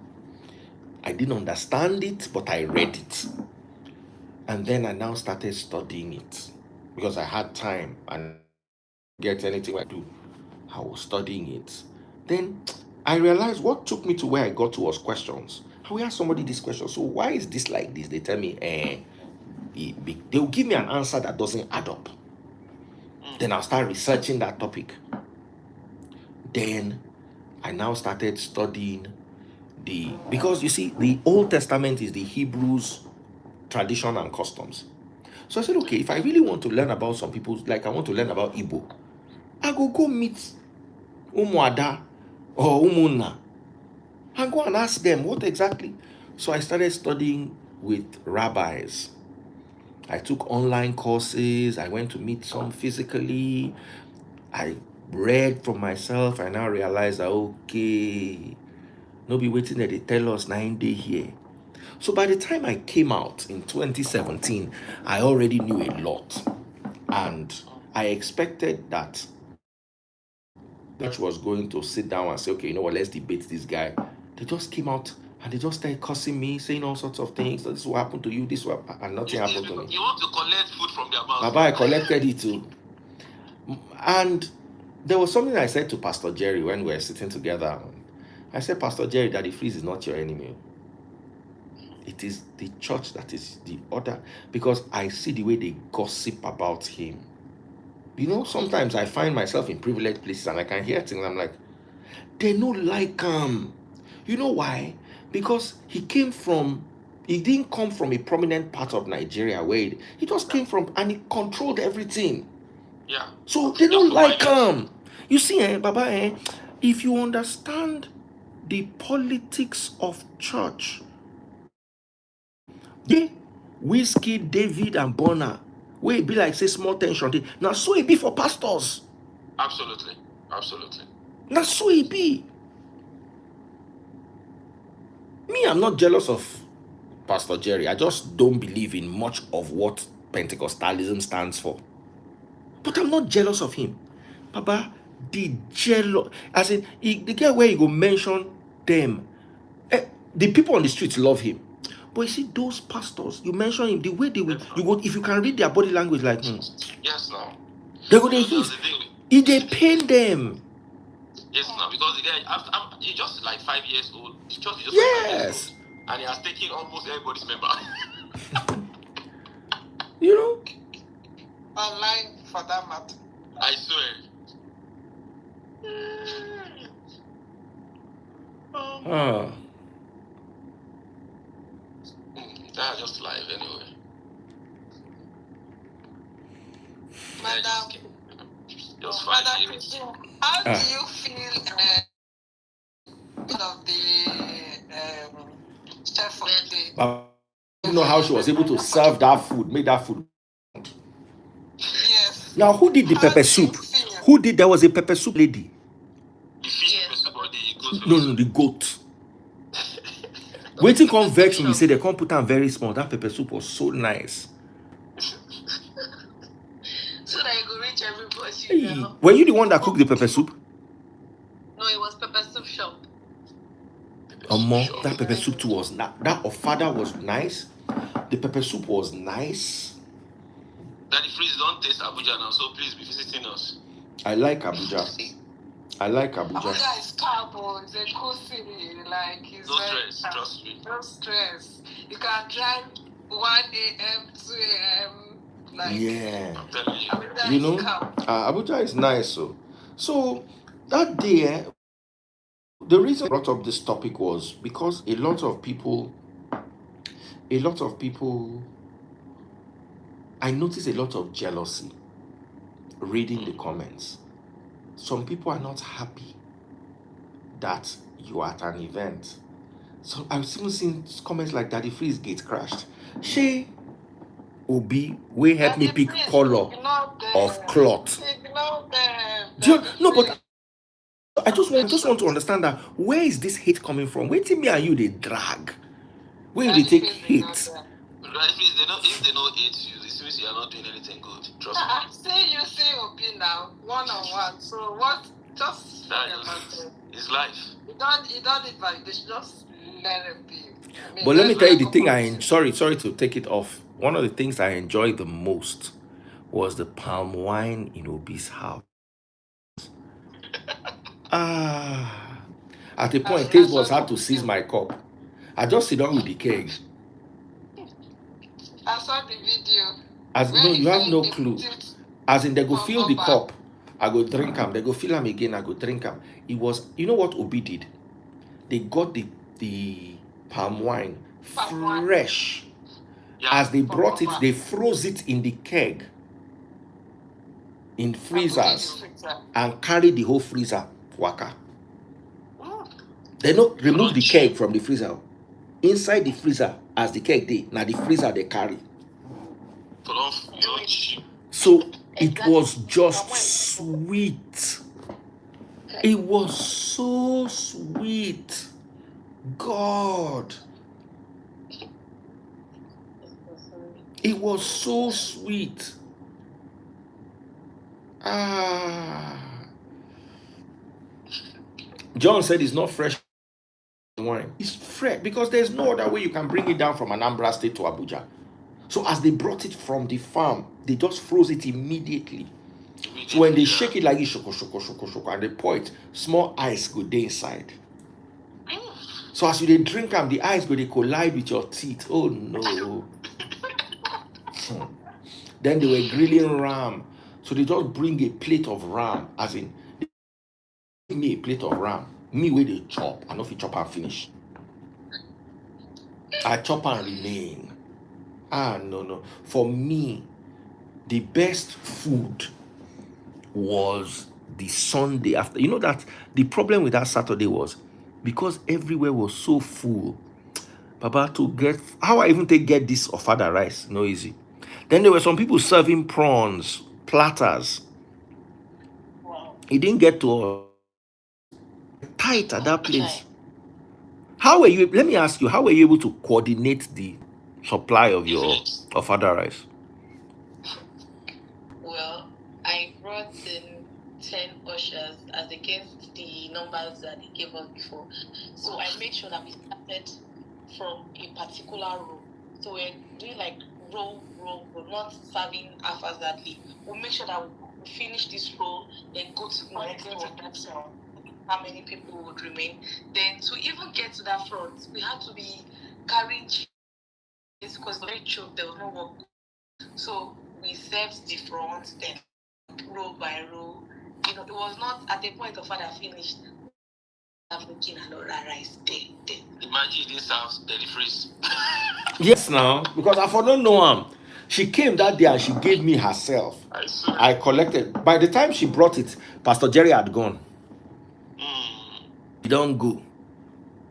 I didn't understand it, but I read it. And then I now started studying it because I had time and get anything I do. I was studying it. Then I realized what took me to where I got to was questions. I will ask somebody this question. So why is this like this? They tell me, they'll give me an answer that doesn't add up. Then I'll start researching that topic. Then I now started studying because you see, the Old Testament is the Hebrews' tradition and customs. So I said, okay, if I really want to learn about some people, like I want to learn about Igbo, I go meet Umuada or Umunna and go and ask them what exactly. So I started studying with rabbis. I took online courses. I went to meet some physically. I read for myself. I now realized that, okay, no be waiting that they tell us 9 days here. So by the time I came out in 2017, I already knew a lot. And I expected that the church was going to sit down and say, okay, you know what, let's debate this guy. They just came out and they just started cussing me, saying all sorts of things. This will happen to you, this will happen, and nothing happened to me. You want to collect food from their mouth. Baba, I collected it too. And there was something I said to Pastor Jerry when we were sitting together. I said, Pastor Jerry, Daddy Freeze is not your enemy. It is the church that is the other, because I see the way they gossip about him. Sometimes I find myself in privileged places and I can hear things. I'm like, they no like him. You know why? Because he didn't come from a prominent part of Nigeria where he just came from, and he controlled everything. Yeah. So they don't like him. You see, Baba, if you understand the politics of church, Whiskey, David, and Bonner, where it be like say small tension. Now so it be for pastors. Absolutely. Now so it be. Me, I'm not jealous of Pastor Jerry. I just don't believe in much of what Pentecostalism stands for. But I'm not jealous of him. Papa, the jealous, as in, the guy where you go mention them, the people on the streets love him. But you see, those pastors, you mention him, the way they will, you go, if you can read their body language, like, yes, no. They go, they hiss. If they pain them. Yes, no, because the guy, he's just like 5 years old. The church is just yes. like 5 years old. And he has taken almost everybody's member. Online for that matter. I swear. That's just life anyway. Madam, just Madam, how do you feel of the chef of the day? You know how she was able to serve that food, make that food. Yes. Now, who did the pepper soup? Who did? There was a pepper soup lady. The fish pepper soup or the goat? No, the goat. Waiting come vex me. Say they can't put on very small. That pepper soup was so nice. So that you go reach everybody. Hey, were you the one that cooked the pepper soup? No, it was pepper soup shop. That pepper soup too was that ofada was nice. The pepper soup was nice. Daddy, please don't taste Abuja now, so please be visiting us. I like Abuja. Abuja is calm, it's a cool city. Like, it's no stress, trust me. No stress. You can drive 1 a.m., 2 a.m. Like, yeah. I'm telling you. Abuja is nice. So that day, the reason I brought up this topic was because a lot of people, I noticed a lot of jealousy reading the comments. Some people are not happy that you are at an event. So I've even seen comments like Daddy Freeze gate crashed. She Obi will help me pick color of cloth. No, but I just want to understand that where is this hate coming from? Where me and you they drag? Where they take hate? Right, please, if they don't hate you, this means you are not doing anything good. Trust me. Say you say Obi now, one-on-one. So what? Just it's life. You don't need validation. Just let it be. But let me tell you the thing sorry to take it off. One of the things I enjoyed the most was the palm wine in Obi's house. At a point, Taste Boss had to seize my cup. I just sit down with the keg. I saw the video. No, you have no clue. As in, they go fill the cup, I go drink them. They go fill them again, I go drink them. It was, you know what Obi did? They got the palm wine fresh. As they brought it, they froze it in the keg, in freezers, and carried the whole freezer waka. They not remove the keg from the freezer. Inside the freezer, as the keg did, now the freezer they carry. So it was just sweet. It was so sweet. God. It was so sweet. John said it's not fresh wine. It's fresh because there's no other way you can bring it down from Anambra State to Abuja. So as they brought it from the farm, they just froze it immediately. So when they shake it like this, shoko, and they pour it, small ice go dey inside. So as you they drink them, the ice go they collide with your teeth. Oh no. Then they were grilling ram. So they just bring a plate of ram, as in, they give me a plate of ram. Me where they chop, I know if you chop and finish. I chop and remain. No. For me, the best food was the Sunday after. You know that the problem with that Saturday was because everywhere was so full. Baba, to get how I even get this ofada rice, no easy. Then there were some people serving prawns, platters. Wow. It didn't get to tight at that place. How were you? Let me ask you, how were you able to coordinate the supply of your ofada rice? Well, I brought in 10 ushers as against the numbers that they gave us before. So I made sure that we started from a particular row. So we're doing like row, not serving haphazardly. We'll make sure that we finish this row, then go to the next row. How many people would remain? Then to even get to that front, we had to be carrying cheese because very choked, there was no work. So we served the front, then row by row. You know, it was not at the point of father finished. I'm looking at all that rice there. Imagine this house, Daddy Freeze. Yes, now, because I for don't know him. She came that day and she gave me herself. I collected. By the time she brought it, Pastor Jerry had gone. He don't go.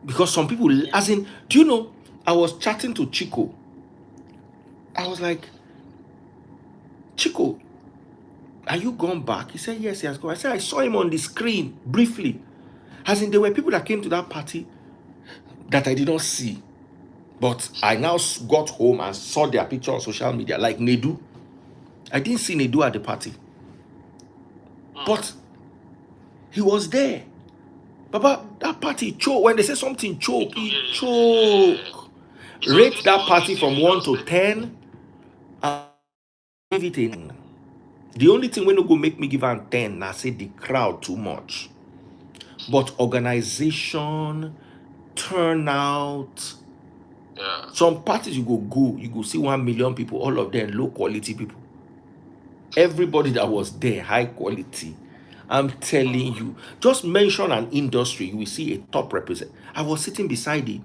Because some people, as in, do you know, I was chatting to Chico. I was like, Chico, are you gone back? He said, yes, he has gone. I said, I saw him on the screen briefly. As in, there were people that came to that party that I did not see. But I now got home and saw their picture on social media, like Nedu. I didn't see Nedu at the party. But he was there. Baba, that party choke. When they say something choke, he choke. Rate that party from 1 to 10. I give it a 9. The only thing when no go make me give am 10, I say the crowd too much. But organization, turnout. Some parties you go see 1 million people, all of them low quality people. Everybody that was there, high quality. I'm telling you, just mention an industry, you will see a top represent. I was sitting beside it.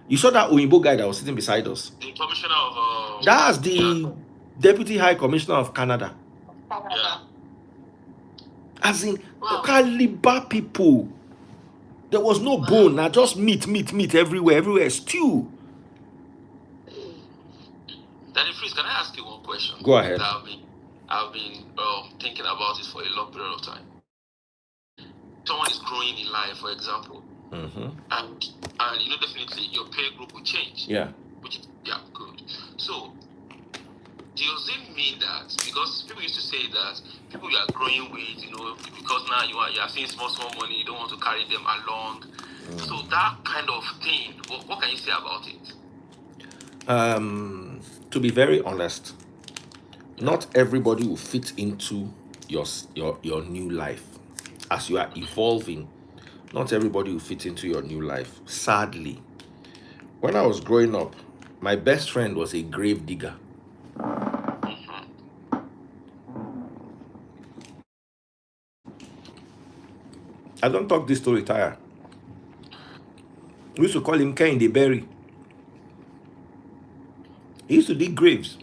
You saw that Oyinbo guy that was sitting beside us. The commissioner of That's the deputy high commissioner of Canada. yeah. As in, caliber people. There was no bone, now just meat everywhere, stew. Daddy Freeze, can I ask you one question? Go ahead. I've been thinking about it for a long period of time. Someone is growing in life, for example, and you know, definitely your peer group will change. Yeah. Which is good. So does it mean that, because people used to say that people you are growing with, you know, because now you are seeing small money, you don't want to carry them along. So that kind of thing, what can you say about it? To be very honest, not everybody will fit into your new life. As you are evolving, not everybody will fit into your new life. Sadly, when I was growing up, my best friend was a grave digger. I don't talk this to retire. We used to call him Ken the Berry. He used to dig graves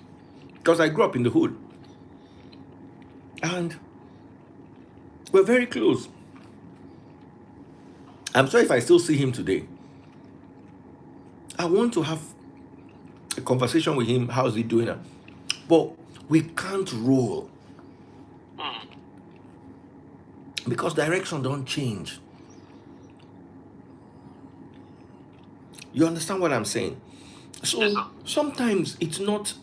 because I grew up in the hood. And we're very close. I'm sorry if I still see him today. I want to have a conversation with him. How's he doing? But we can't roll. Because direction don't change. You understand what I'm saying? So sometimes it's not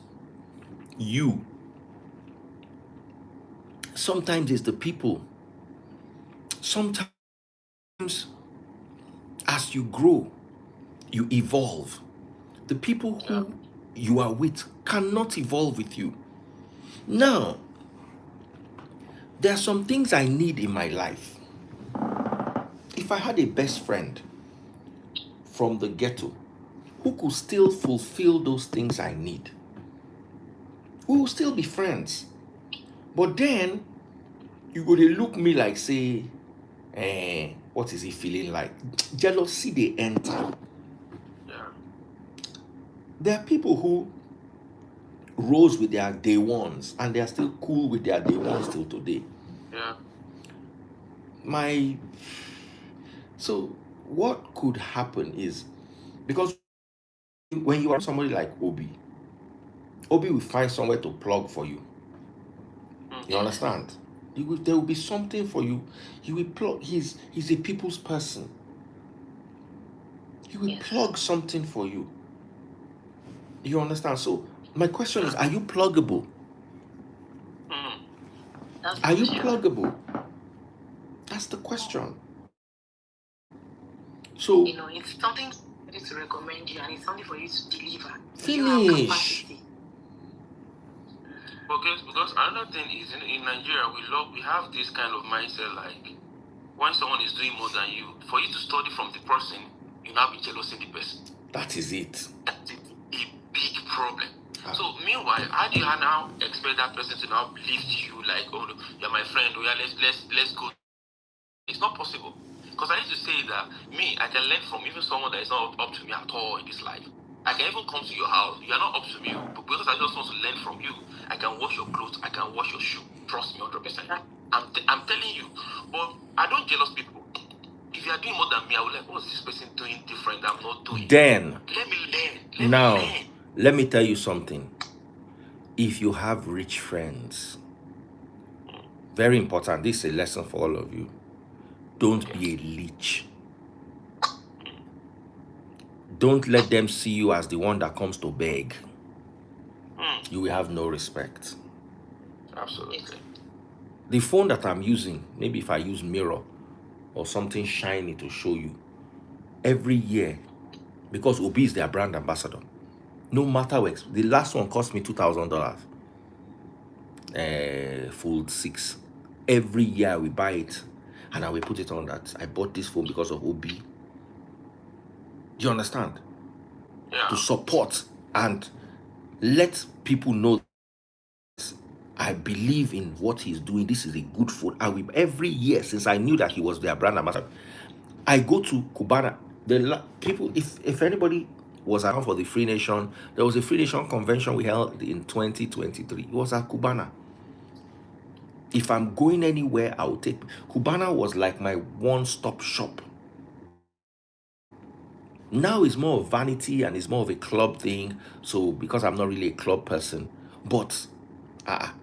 you. Sometimes it's the people. Sometimes as you grow, you evolve. The people who you are with cannot evolve with you. Now, there are some things I need in my life. If I had a best friend from the ghetto who could still fulfill those things I need, we will still be friends. But then, you go to look me like, say, what is he feeling like? Jealousy, they enter. There are people who rose with their day ones and they are still cool with their day ones till today. So what could happen is, because when you are somebody like Obi will find somewhere to plug for you. You understand? There will be something for you. He will plug. He's a people's person. He will plug something for you. You understand? So my question is, are you pluggable? Are you pluggable? That's the question. So, you know, it's something to recommend you and it's something for you to deliver. Finish. Because another thing is, in Nigeria, we have this kind of mindset, like when someone is doing more than you, for you to study from the person, you now be jealous of the person. That is it. That's a big problem. So meanwhile, how do you now expect that person to now lift you like, oh, you're my friend, oh yeah, let's go? It's not possible. Because I need to say that I can learn from even someone that is not up to me at all in this life. I can even come to your house. You are not up to me, but because I just want to learn from you, I can wash your clothes, I can wash your shoe. Trust me 100%. I'm telling you. But I don't jealous people. If you are doing more than me, I will like, what's this person doing different that I'm not doing? Then, let me learn. Let me tell you something. If you have rich friends, very important, this is a lesson for all of you. Don't be a leech. Don't let them see you as the one that comes to beg. You will have no respect. Absolutely. The phone that I'm using, maybe if I use mirror or something shiny to show you, every year, because Obi is their brand ambassador, no matter what, the last one cost me $2,000. Fold 6. Every year we buy it and I will put it on that. I bought this phone because of Obi. Do you understand? Yeah. To support and let people know I believe in what he's doing. This is a good phone. I will, every year since I knew that he was their brand ambassador, I go to Cubana. The people, if anybody was around for the Free Nation, there was a Free Nation convention we held in 2023. It was at Cubana. If I'm going anywhere, I will take Cubana. Was like my one-stop shop. Now it's more of vanity and it's more of a club thing. So because I'm not really a club person, but I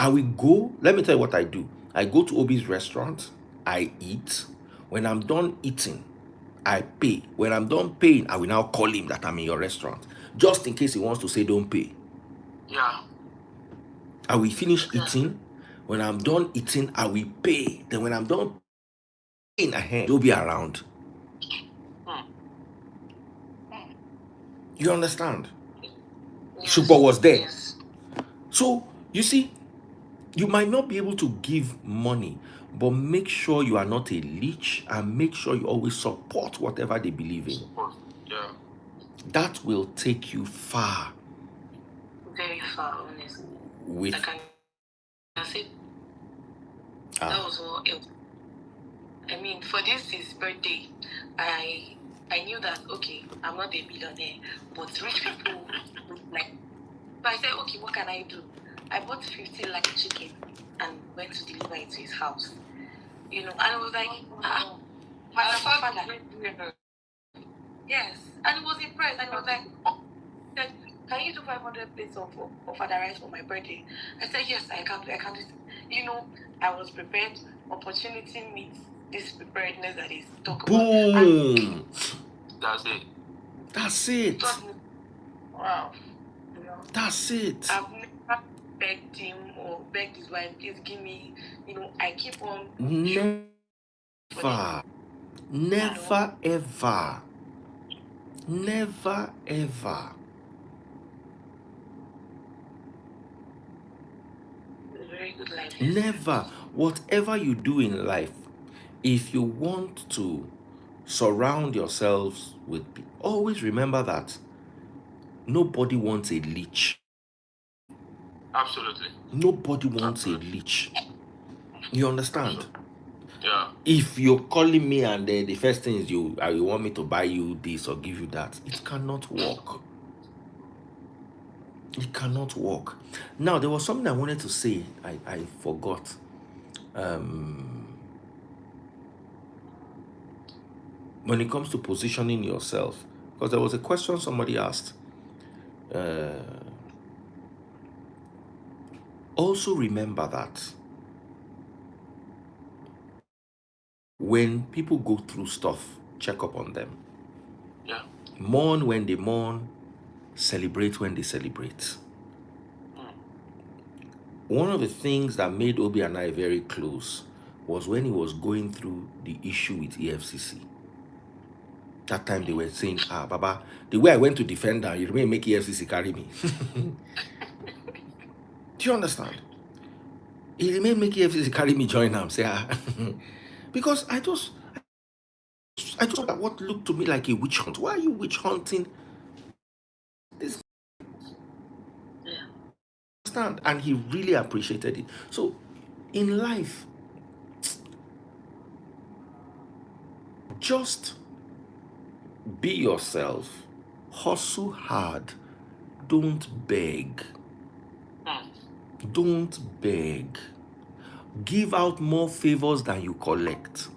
will go. Let me tell you what I do. I go to Obi's restaurant. I eat. When I'm done eating, I pay. When I'm done paying, I will now call him that I'm in your restaurant, just in case he wants to say don't pay. Yeah. I will finish eating. When I'm done eating, I will pay. Then when I'm done paying ahead, he'll be around. You understand? Yes. Shubo was there. Yes. So, you see, you might not be able to give money, but make sure you are not a leech and make sure you always support whatever they believe in. Yeah. That will take you far. Very far, honestly. With I can say that was what else. I mean, for this his birthday, I knew that okay, I'm not a billionaire, but rich people like. So I said, okay, what can I do? I bought 50 like chicken and went to deliver it to his house. You know, and I was like, my father. Yes, and he was impressed, and he was like, oh, said, can you do 500 plates of father rice for my birthday? I said, yes, I can do it. You know, I was prepared. Opportunity meets this preparedness that is talk about. boom. That's it. That's it. Wow. That's it. I've never begged him or begged his wife, please give me, you know, I keep on. Never. Never ever. Never ever. Very good life. Never. Whatever you do in life, if you want to surround yourselves with people, always remember that nobody wants a leech. Absolutely. Nobody wants a leech. You understand? Yeah. If you're calling me and the first thing is you want me to buy you this or give you that, it cannot work. It cannot work. Now, there was something I wanted to say. I forgot. When it comes to positioning yourself, because there was a question somebody asked. Also remember that when people go through stuff, check up on them. Yeah. Mourn when they mourn, celebrate when they celebrate. One of the things that made Obi and I very close was when he was going through the issue with EFCC. That time they were saying, Baba, the way I went to defend her, you remain make EFCC carry me. Do you understand? He remained make EFCC carry me, join them, say, because I just saw that what looked to me like a witch hunt. Why are you witch hunting this? Yeah. Understand? And he really appreciated it. So in life, just be yourself. Hustle hard. Don't beg. Don't beg. Give out more favors than you collect.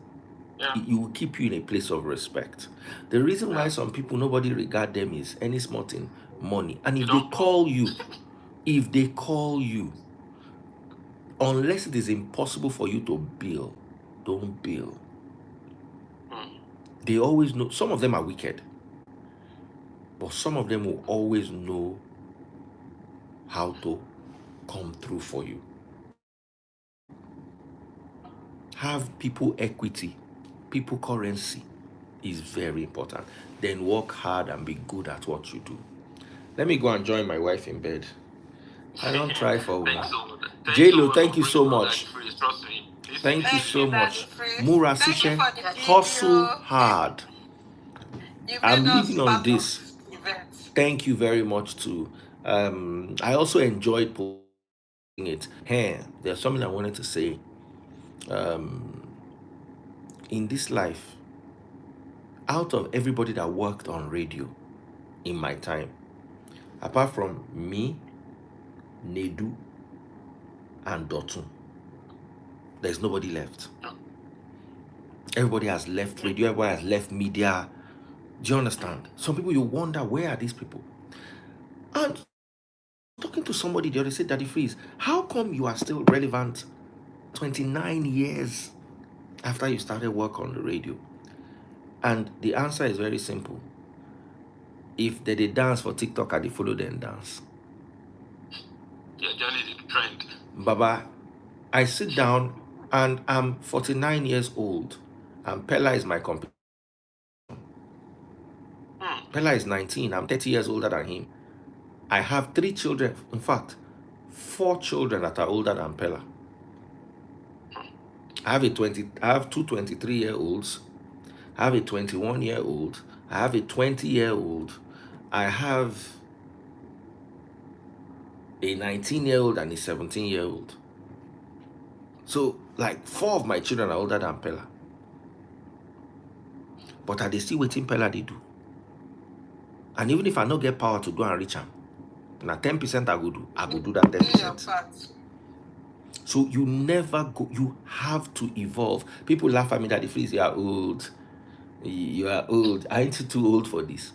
It will keep you in a place of respect. The reason why some people, nobody regard them is any small thing, money. And if they call you, unless it is impossible for you to bill, don't bill. They always know. Some of them are wicked, but some of them will always know how to come through for you. Have people equity, people currency is very important. Then work hard and be good at what you do. Let me go and join my wife in bed. I don't try for J-Lo, thank you so much. Thank you so much. Murasishe, hustle hard. I'm leaving on this. Thank you very much too. I also enjoyed posting it. Hey, there's something I wanted to say. In this life, out of everybody that worked on radio in my time, apart from me, Nedu, and Dotun, there's nobody left. Everybody has left radio, everybody has left media. Do you understand? Some people, you wonder, where are these people? And talking to somebody the other day, said, Daddy Freeze, how come you are still relevant 29 years after you started work on the radio? And the answer is very simple. If they dance for TikTok, I follow them dance. Yeah, Johnny the trend. Baba, I sit down and I'm 49 years old, and Pella is my competition. Pella is 19. I'm 30 years older than him. I have 3 children. In fact, 4 children that are older than Pella. I have two 23-year-olds. I have a 21-year-old. I have a 20-year-old. I have a 19-year-old and a 17-year-old. So, like, 4 of my children are older than Pella. But are they still waiting Pella they do? And even if I don't get power to go and reach him, now 10% I go do that 10%. So you never go, you have to evolve. People laugh at me that Freeze, you are old. You are old. Aren't you too old for this?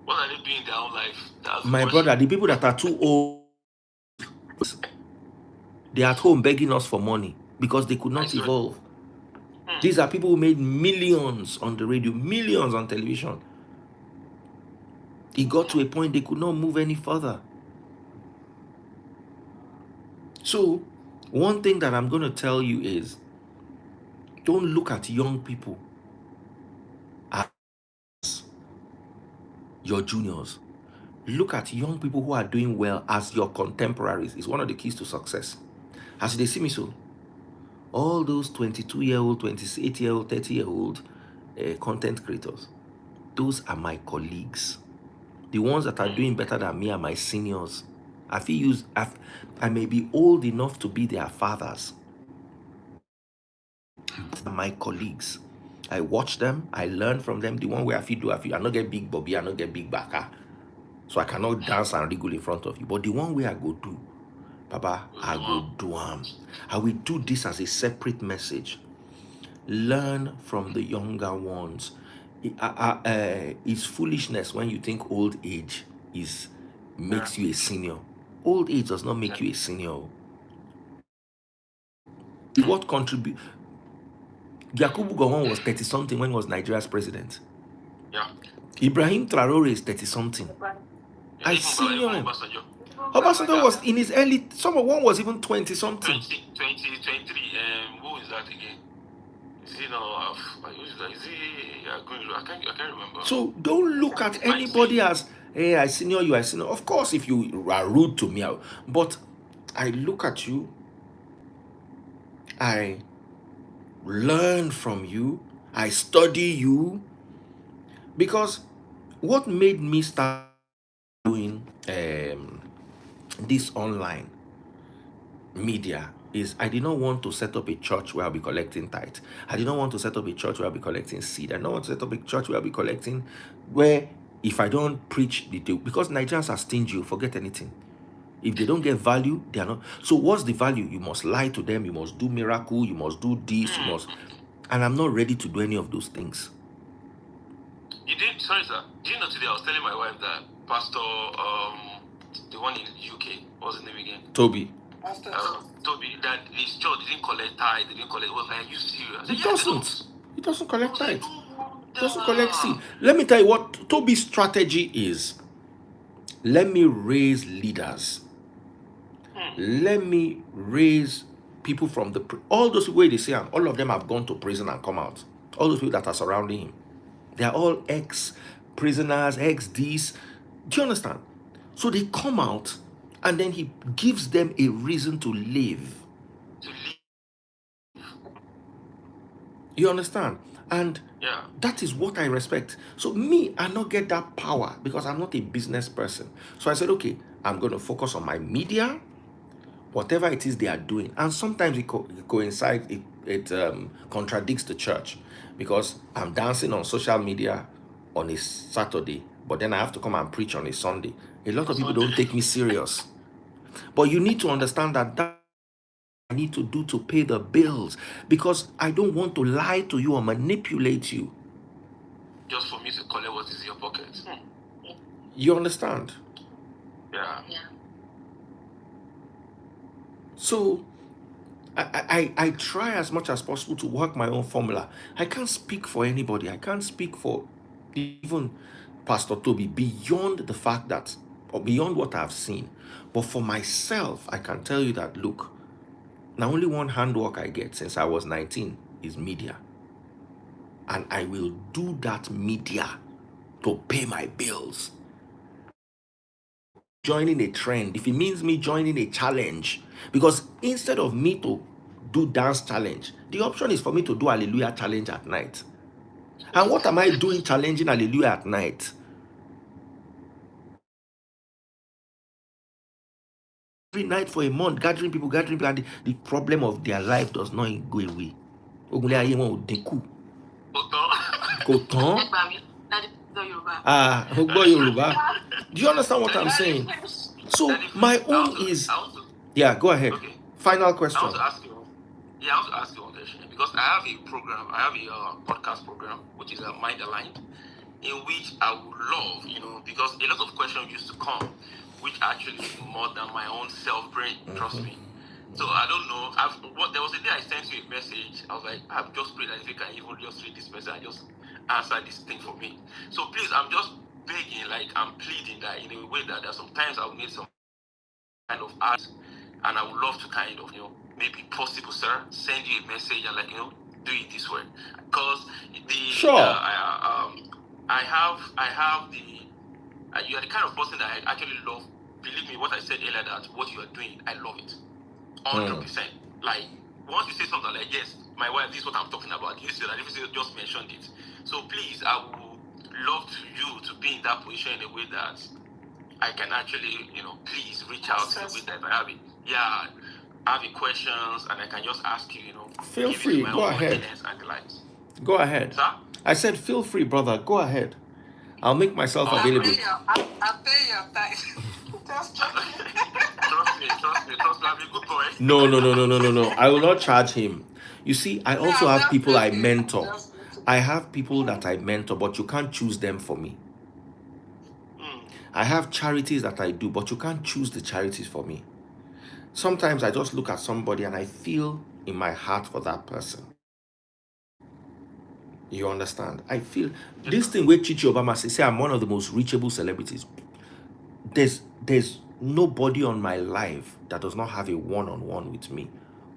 What are they doing in their own life? My brother, the people that are too old, they're at home begging us for money because they could not evolve. These are people who made millions on the radio, millions on television. It got to a point they could not move any further. So, one thing that I'm going to tell you is, don't look at young people as your juniors. Look at young people who are doing well as your contemporaries. It's one of the keys to success. As they see me so, all those 22-year-old, 28-year-old, 30-year-old content creators, those are my colleagues. The ones that are doing better than me are my seniors. I may be old enough to be their fathers. My colleagues, I watch them, I learn from them. The one where I not get big Bobby, I not get big Baka, so I cannot dance and wriggle in front of you. But the one where I go do, Papa, I go do them. I will do this as a separate message. Learn from the younger ones. It's foolishness when you think old age makes you a senior. Old age does not make you a senior. What contribute? Yakubu Gowon was 30 something when he was Nigeria's president. Yeah. Ibrahim Traore is 30 something. I senior him. Obasanjo was in his early. One was even 20 something. 23. Who is that again? Is he not? Is he? I can't remember. So don't look at anybody as, hey, I senior you, I senior. Of course, if you are rude to me, but I look at you, I learn from you, I study you, because what made me start doing this online media is I did not want to set up a church where I'll be collecting tithe. I did not want to set up a church where I'll be collecting seed. I don't want to set up a church where I'll be collecting, where if I don't preach the day, because Nigerians are stingy, forget anything. If they don't get value, they are not. So what's the value? You must lie to them, you must do miracle, you must do this, you must. And I'm not ready to do any of those things. You did, sorry sir, do you know today I was telling my wife that Pastor, the one in UK, what's his name again? Toby. Toby, that his church didn't collect tithe, they didn't collect, what, are you serious? It doesn't. It doesn't collect tithe. It doesn't collect seed. Let me tell you what Toby's strategy is. Let me raise leaders. Let me raise people from the all those people they say, all of them have gone to prison and come out. All those people that are surrounding him, they are all ex-prisoners, ex-this. Do you understand? So they come out, and then he gives them a reason to live. You understand? And that is what I respect. So me, I not get that power because I'm not a business person. So I said, okay, I'm going to focus on my media, whatever it is they are doing. And sometimes it coincides, it contradicts the church, because I'm dancing on social media on a Saturday, but then I have to come and preach on a Sunday. A lot of people don't take me serious. But you need to understand that I need to do to pay the bills, because I don't want to lie to you or manipulate you. Just for me to collect what is in your pocket. You understand? Yeah. So I try as much as possible to work my own formula. I can't speak for anybody. I can't speak for even Pastor Toby beyond the fact that, or beyond what I've seen. But for myself, I can tell you that, look, now only one handwork I get since I was 19 is media. And I will do that media to pay my bills. Joining a trend, if it means me joining a challenge, because instead of me to do dance challenge, the option is for me to do hallelujah challenge at night. And what am I doing challenging hallelujah at night? Every night for a month, gathering people, and the problem of their life does not go away. Kò tán. Do you understand what I'm saying? So my own is, yeah, go ahead. Okay. Final question. I want to ask you one question, because I have a program, I have a podcast program, which is a Mind Aligned, in which I would love, because a lot of questions used to come, which actually more than my own self-brain, trust me. So I don't know. There was a day I sent you a message. I was like, I've just prayed that if you can even just read this message and just answer this thing for me. So please, I'm just begging, like I'm pleading that in a way that sometimes I will need some kind of art, and I would love to kind of, maybe possible, sir, send you a message and do it this way, because Sure. I have the you are the kind of person that I actually love. Believe me, what I said earlier, that what you are doing, I love it, 100%. Like once you say something like, yes, my wife, this is what I'm talking about, you say that, if you just mentioned it. So please, I would love you to be in that position in a way that I can actually, please reach out in a way that I have it. Yeah, I have questions and I can just ask you, Feel free, go ahead. Go ahead. Sir? I said, feel free, brother. Go ahead. I'll make myself available. I'll pay your time. Just joking. Trust me. I'm a good boy. No. I will not charge him. You see, I also have people I mentor. I have people that I mentor, but you can't choose them for me. I have charities that I do, but you can't choose the charities for me. Sometimes I just look at somebody and I feel in my heart for that person. You understand? I feel this thing where Chichi Obama say I'm one of the most reachable celebrities. There's nobody on my life that does not have a one-on-one with me,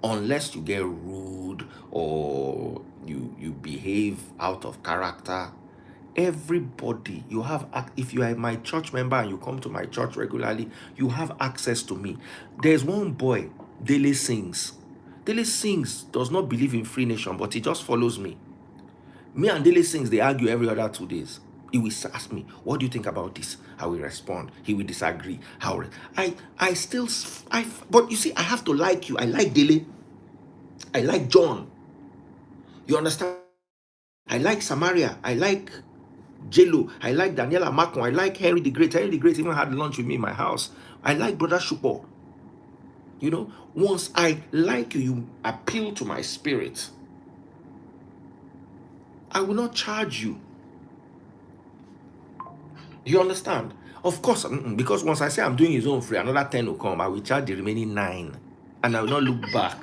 unless you get rude or you behave out of character. Everybody you have, if you are my church member and you come to my church regularly, you have access to me. There's one boy, Dele Sings, does not believe in Free Nation, but he just follows me. Me and Dele Sings, they argue every other 2 days. He will ask me, what do you think about this? I will respond. He will disagree. But you see, I have to like you. I like Dele. I like John. You understand? I like Samaria. I like J-Lo. I like Daniela Macon. I like Henry the Great. Henry the Great even had lunch with me in my house. I like Brother Shupo. You know, once I like you, you appeal to my spirit. I will not charge you. You understand? Of course, because once I say I'm doing his own free, another 10 will come. I will charge the remaining 9. And I will not look back.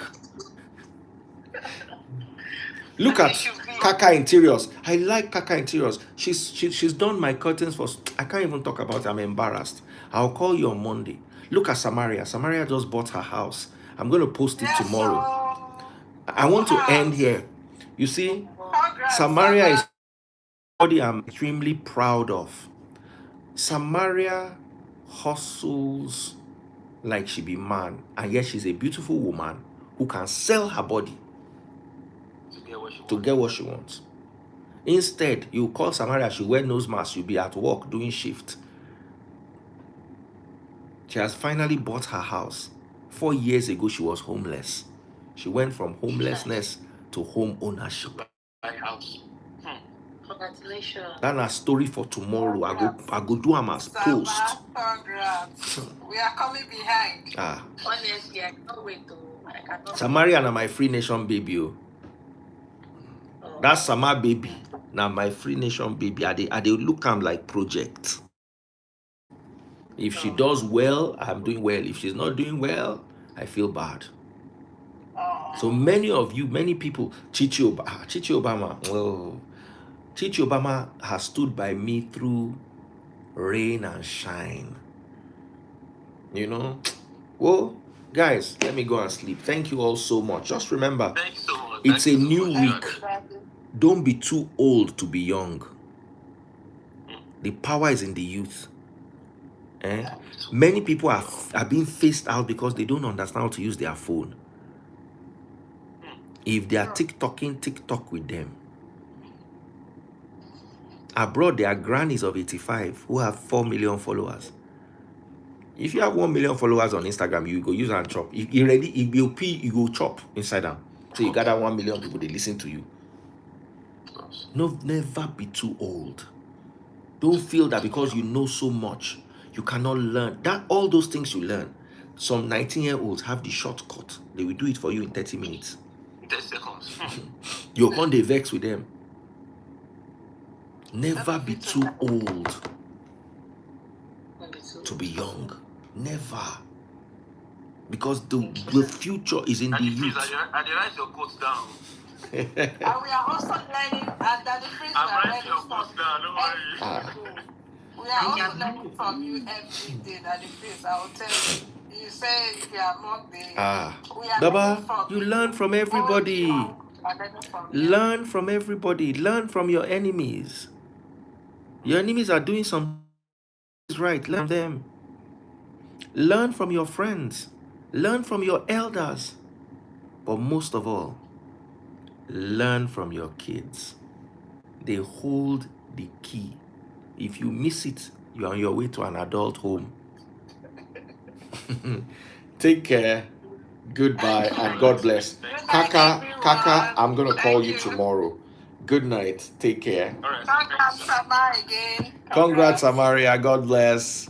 Look at Kaka Interiors. I like Kaka Interiors. She's done my curtains for... I can't even talk about it. I'm embarrassed. I'll call you on Monday. Look at Samaria. Samaria just bought her house. I'm going to post it tomorrow. I want to end here. You see, Samaria is somebody I'm extremely proud of. Samaria hustles like she be man, and yet she's a beautiful woman who can sell her body to get what she wants. Instead, you call Samaria, she wear nose mask, you'll be at work doing shift. She has finally bought her house. 4 years ago, she was homeless. She went from homelessness to home ownership. House. Congratulations. That's a story for tomorrow. I go do them as post. Congrats. We are coming behind. Honestly, I can't wait to. Samaria na my Free Nation baby. Oh. That's Sama baby. Now my Free Nation baby. I they look am like project. If she does well, I'm doing well. If she's not doing well, I feel bad. So many of you, many people, Chichi Obama. Oh, Chichi Obama has stood by me through rain and shine. You know? Well, guys, let me go and sleep. Thank you all so much. Just remember, it's a new week. Don't be too old to be young. The power is in the youth. Many people are being phased out because they don't understand how to use their phone. If they are TikToking, TikTok with them. Abroad, there are grannies of 85 who have 4 million followers. If you have 1 million followers on Instagram, you go use and chop. If you ready, if you pee, you go chop inside them. So you gather 1 million people, they listen to you. No, never be too old. Don't feel that because you know so much, you cannot learn. That all those things you learn. Some 19-year-olds have the shortcut. They will do it for you in 30 minutes. 30 seconds. You're going to vex with them. Never be too old to be young. Never. Because the future is in the youth. I write your quotes down. And we are also learning, and that the phrase I'm writing your quotes down, don't worry. We are also learning from you every day. That the phrase, I will tell you. You say if you are among the... Baba, you learn from everybody. Learn from everybody. Learn from your enemies. Your enemies are doing something right. Learn from them. Learn from your friends. Learn from your elders. But most of all, learn from your kids. They hold the key. If you miss it, you're on your way to an adult home. Take care. Goodbye and God bless. Kaka, I'm going to call you tomorrow. Good night. Take care. Congrats, Samar, again. Congrats, Samaria. God bless.